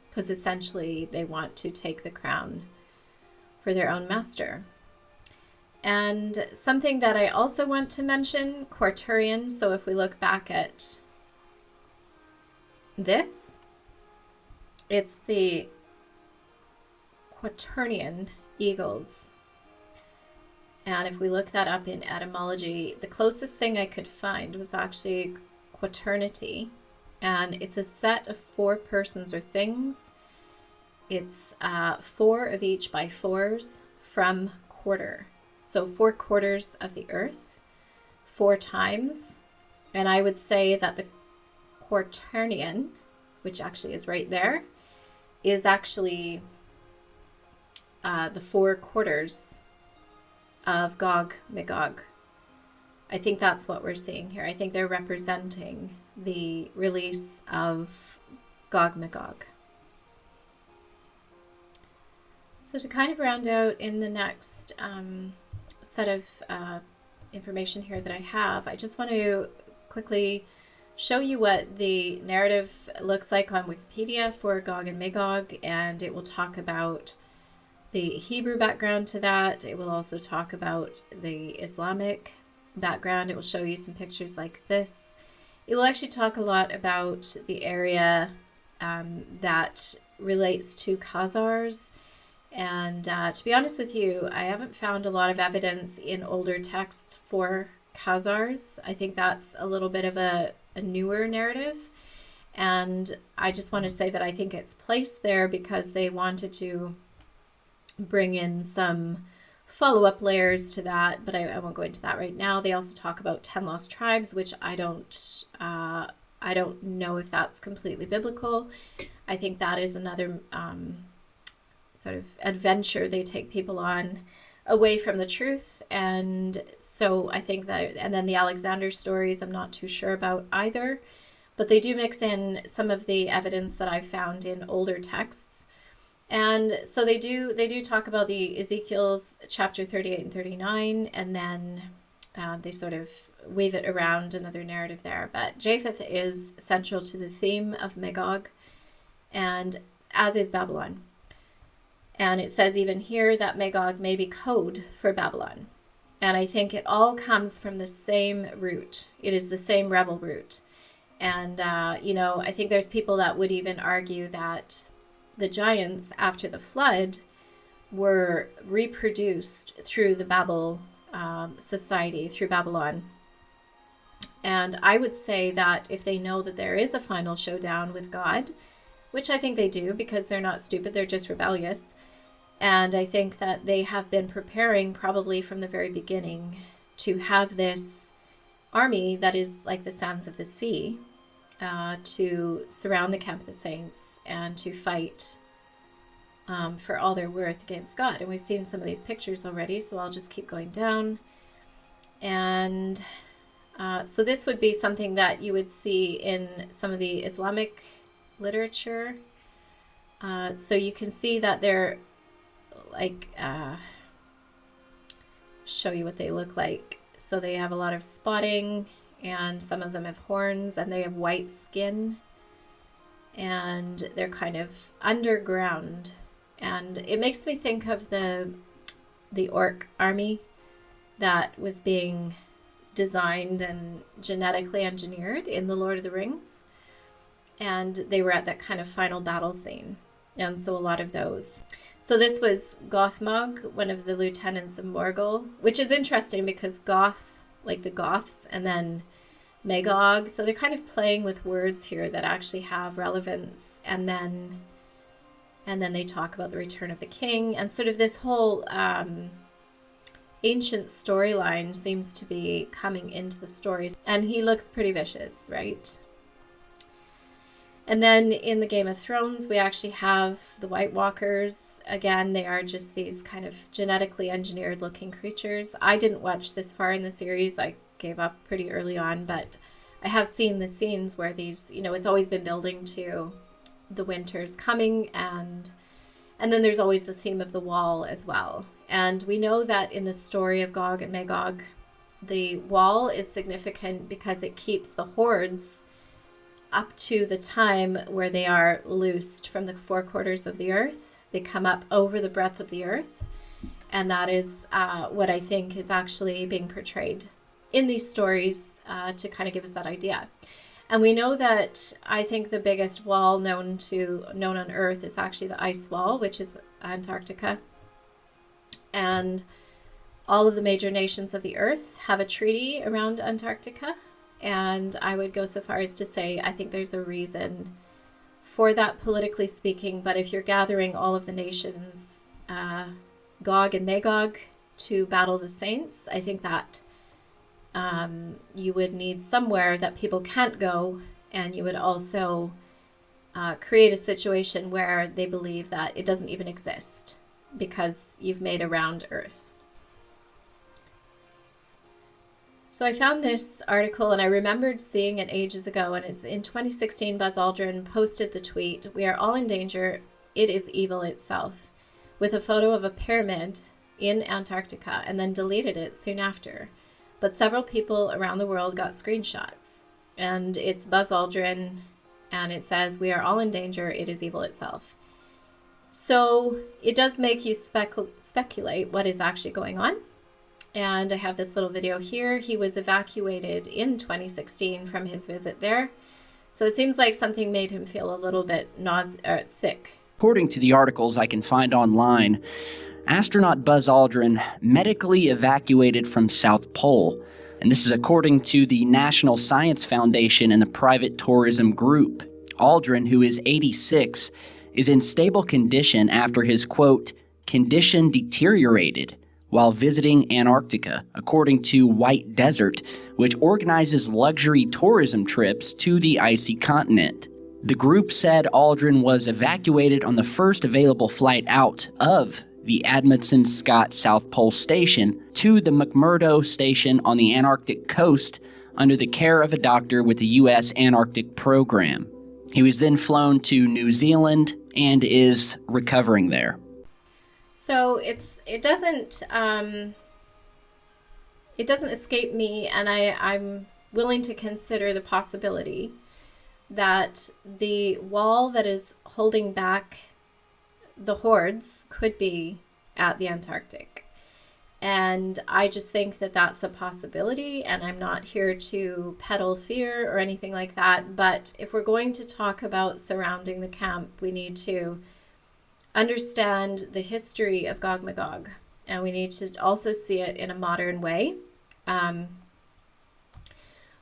because essentially they want to take the crown for their own master. And something that I also want to mention, Tartarian. So if we look back at this, it's the Quaternion eagles. And if we look that up in etymology, the closest thing I could find was actually quaternity. And it's a set of 4 persons or things. It's 4 of each by 4s from quarter. So 4 quarters of the earth, 4 times. And I would say that the Quaternion, which actually is right there, is actually the 4 quarters of Gog Magog. I think that's what we're seeing here. I think they're representing the release of Gog Magog. So to kind of round out in the next set of information here that I have, I just want to quickly show you what the narrative looks like on Wikipedia for Gog and Magog, and it will talk about the Hebrew background to that. It will also talk about the Islamic background. It will show you some pictures like this. It will actually talk a lot about the area that relates to Khazars. And to be honest with you, I haven't found a lot of evidence in older texts for Khazars. I think that's a little bit of a newer narrative. And I just want to say that I think it's placed there because they wanted to bring in some follow-up layers to that, but I won't go into that right now. They also talk about 10 lost tribes, which I don't know if that's completely biblical. I think that is another sort of adventure they take people on away from the truth. And so I think that, and then the Alexander stories, I'm not too sure about either, but they do mix in some of the evidence that I've found in older texts. And so they do talk about the Ezekiel's chapter 38 and 39, and then they sort of weave it around another narrative there. But Japheth is central to the theme of Magog, and as is Babylon. And it says even here that Magog may be code for Babylon. And I think it all comes from the same root. It is the same rebel root. And, I think there's people that would even argue that the giants after the flood were reproduced through the Babel society, through Babylon. And I would say that if they know that there is a final showdown with God, which I think they do because they're not stupid, they're just rebellious. And I think that they have been preparing probably from the very beginning to have this army that is like the sands of the sea, to surround the camp of the saints and to fight for all their worth against God. And we've seen some of these pictures already, so I'll just keep going down. And so this would be something that you would see in some of the Islamic literature. So you can see that they're like, show you what they look like. So they have a lot of spotting, and some of them have horns, and they have white skin, and they're kind of underground. And it makes me think of the orc army that was being designed and genetically engineered in The Lord of the Rings. And they were at that kind of final battle scene. And so a lot of those. So this was Gothmog, one of the lieutenants of Morgul, which is interesting because Goth, like the Goths, and then Magog. So they're kind of playing with words here that actually have relevance. And then they talk about the return of the king, and sort of this whole ancient storyline seems to be coming into the stories. And he looks pretty vicious, right? And then in the Game of Thrones, we actually have the White Walkers. Again, they are just these kind of genetically engineered looking creatures. I didn't watch this far in the series. I gave up pretty early on, but I have seen the scenes where these, it's always been building to the winter's coming, and then there's always the theme of the wall as well. And we know that in the story of Gog and Magog, the wall is significant because it keeps the hordes up to the time where they are loosed from the four quarters of the earth. They come up over the breadth of the earth. And that is what I think is actually being portrayed in these stories to kind of give us that idea. And we know that I think the biggest wall known on Earth is actually the ice wall, which is Antarctica. And all of the major nations of the Earth have a treaty around Antarctica. And I would go so far as to say I think there's a reason for that, politically speaking. But if you're gathering all of the nations, Gog and Magog, to battle the saints, I think that you would need somewhere that people can't go, and you would also create a situation where they believe that it doesn't even exist because you've made a round earth. So I found this article, and I remembered seeing it ages ago, and it's in 2016. Buzz Aldrin posted the tweet, "We are all in danger, it is evil itself," with a photo of a pyramid in Antarctica, and then deleted it soon after. But several people around the world got screenshots, and it's Buzz Aldrin, and it says, "We are all in danger, it is evil itself." So it does make you speculate what is actually going on. And I have this little video here. He was evacuated in 2016 from his visit there. So it seems like something made him feel a little bit sick. According to the articles I can find online, astronaut Buzz Aldrin medically evacuated from South Pole. And this is according to the National Science Foundation and the private tourism group. Aldrin, who is 86, is in stable condition after his, quote, condition deteriorated while visiting Antarctica, according to White Desert, which organizes luxury tourism trips to the icy continent. The group said Aldrin was evacuated on the first available flight out of the Amundsen Scott South Pole Station to the McMurdo Station on the Antarctic coast under the care of a doctor with the U.S. Antarctic Program. He was then flown to New Zealand and is recovering there. So it doesn't escape me, and I'm willing to consider the possibility that the wall that is holding back the hordes could be at the Antarctic. And I just think that that's a possibility, and I'm not here to peddle fear or anything like that. But if we're going to talk about surrounding the camp, we need to understand the history of Gog Magog, and we need to also see it in a modern way.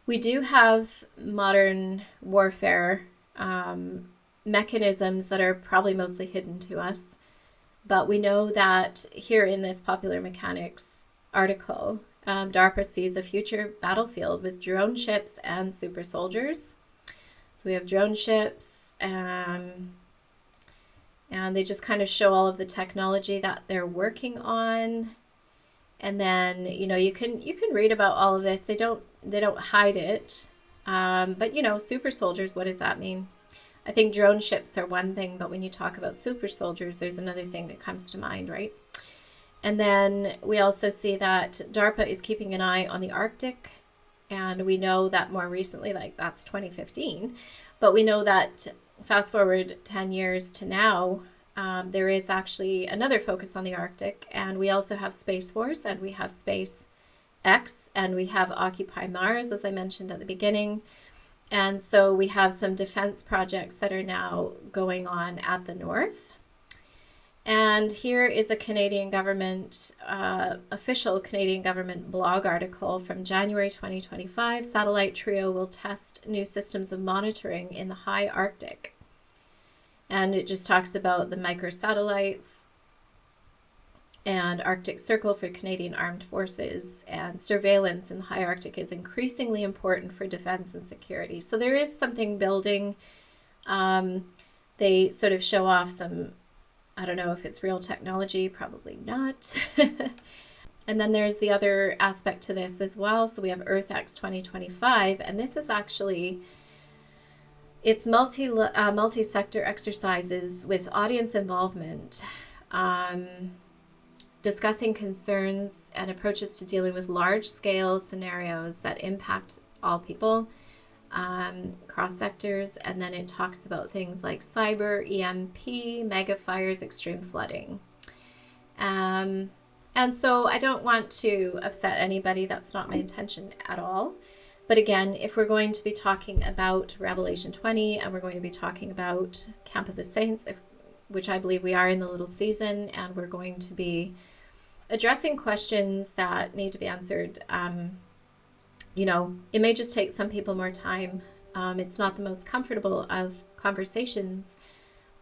We do have modern warfare mechanisms that are probably mostly hidden to us, but we know that here in this Popular Mechanics article, DARPA sees a future battlefield with drone ships and super soldiers. So we have drone ships, and they just kind of show all of the technology that they're working on. And then, you can read about all of this. They don't hide it. But, super soldiers, what does that mean? I think drone ships are one thing, but when you talk about super soldiers, there's another thing that comes to mind, right? And then we also see that DARPA is keeping an eye on the Arctic. And we know that more recently, like that's 2015, but we know that fast forward 10 years to now, there is actually another focus on the Arctic, and we also have Space Force, and we have SpaceX, and we have Occupy Mars, as I mentioned at the beginning. And so we have some defense projects that are now going on at the north. And here is a Canadian government, official Canadian government blog article from January 2025. Satellite Trio will test new systems of monitoring in the high Arctic. And it just talks about the microsatellites and Arctic Circle for Canadian Armed Forces, and surveillance in the high Arctic is increasingly important for defense and security. So there is something building. They sort of show off some, I don't know if it's real technology, probably not. And then there's the other aspect to this as well. So we have EarthX 2025, and this is actually, It's multi-sector exercises with audience involvement, discussing concerns and approaches to dealing with large-scale scenarios that impact all people, cross sectors, and then it talks about things like cyber, EMP, mega fires, extreme flooding. And so I don't want to upset anybody. That's not my intention at all. But again, if we're going to be talking about Revelation 20 and we're going to be talking about Camp of the Saints, which I believe we are in the little season, and we're going to be addressing questions that need to be answered, it may just take some people more time. It's not the most comfortable of conversations,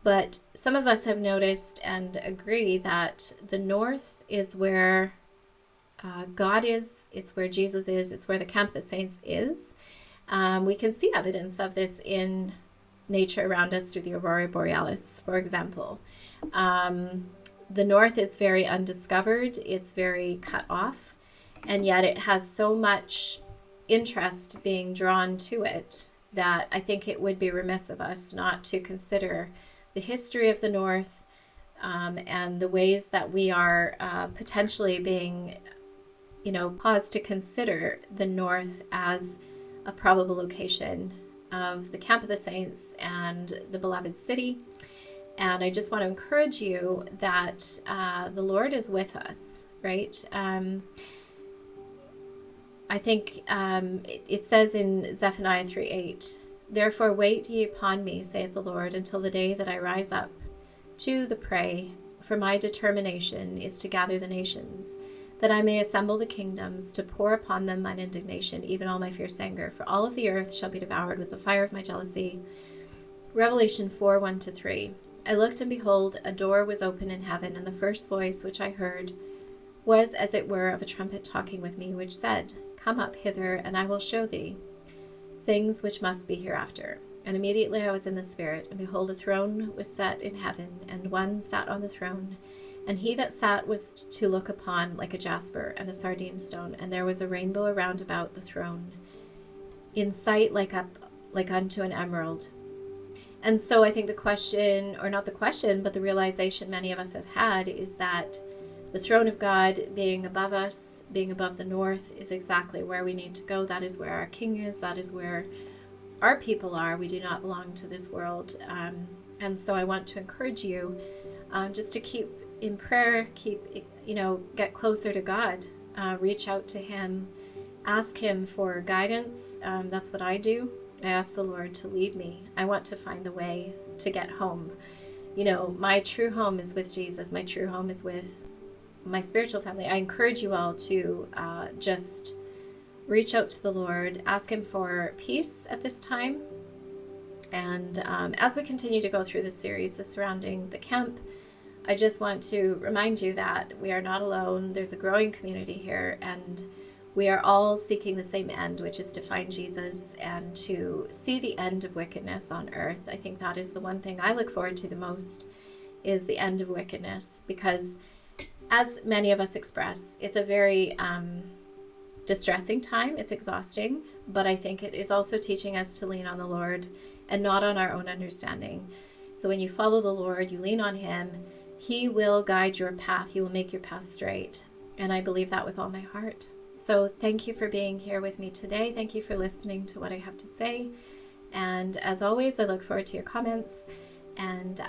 but some of us have noticed and agree that the north is where God is, it's where Jesus is, it's where the Camp of the Saints is. We can see evidence of this in nature around us through the Aurora Borealis, for example. The north is very undiscovered, it's very cut off, and yet it has so much interest being drawn to it that I think it would be remiss of us not to consider the history of the north, and the ways that we are potentially being paused to consider the north as a probable location of the Camp of the Saints and the beloved city. And I just want to encourage you that the Lord is with us, right? I think it says in Zephaniah 3:8, "Therefore wait ye upon me, saith the Lord, until the day that I rise up to the prey, for my determination is to gather the nations, that I may assemble the kingdoms, to pour upon them mine indignation, even all my fierce anger. For all of the earth shall be devoured with the fire of my jealousy." Revelation 4:1-3. "I looked, and behold, a door was open in heaven, and the first voice which I heard was as it were of a trumpet talking with me, which said, Come up hither, and I will show thee things which must be hereafter. And immediately I was in the Spirit, and behold, a throne was set in heaven, and one sat on the throne. And he that sat was to look upon like a jasper and a sardine stone, and there was a rainbow around about the throne, in sight like unto an emerald." And so I think the question, or not the question, but the realization many of us have had is that the throne of God being above us, being above the north, is exactly where we need to go. That is where our King is. That is where our people are. We do not belong to this world. And so I want to encourage you just to keep in prayer, get closer to God, reach out to him, ask him for guidance. That's what I do. I ask the Lord to lead me. I want to find the way to get home. My true home is with Jesus. My true home is with my spiritual family. I encourage you all to just reach out to the Lord, ask him for peace at this time. And as we continue to go through this series, surrounding the camp, I just want to remind you that we are not alone. There's a growing community here, and we are all seeking the same end, which is to find Jesus and to see the end of wickedness on earth. I think that is the one thing I look forward to the most, is the end of wickedness, because as many of us express, it's a very distressing time. It's exhausting, but I think it is also teaching us to lean on the Lord and not on our own understanding. So when you follow the Lord, you lean on him, he will guide your path. He will make your path straight. And I believe that with all my heart. So thank you for being here with me today. Thank you for listening to what I have to say. And as always, I look forward to your comments. And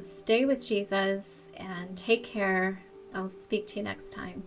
stay with Jesus and take care. I'll speak to you next time.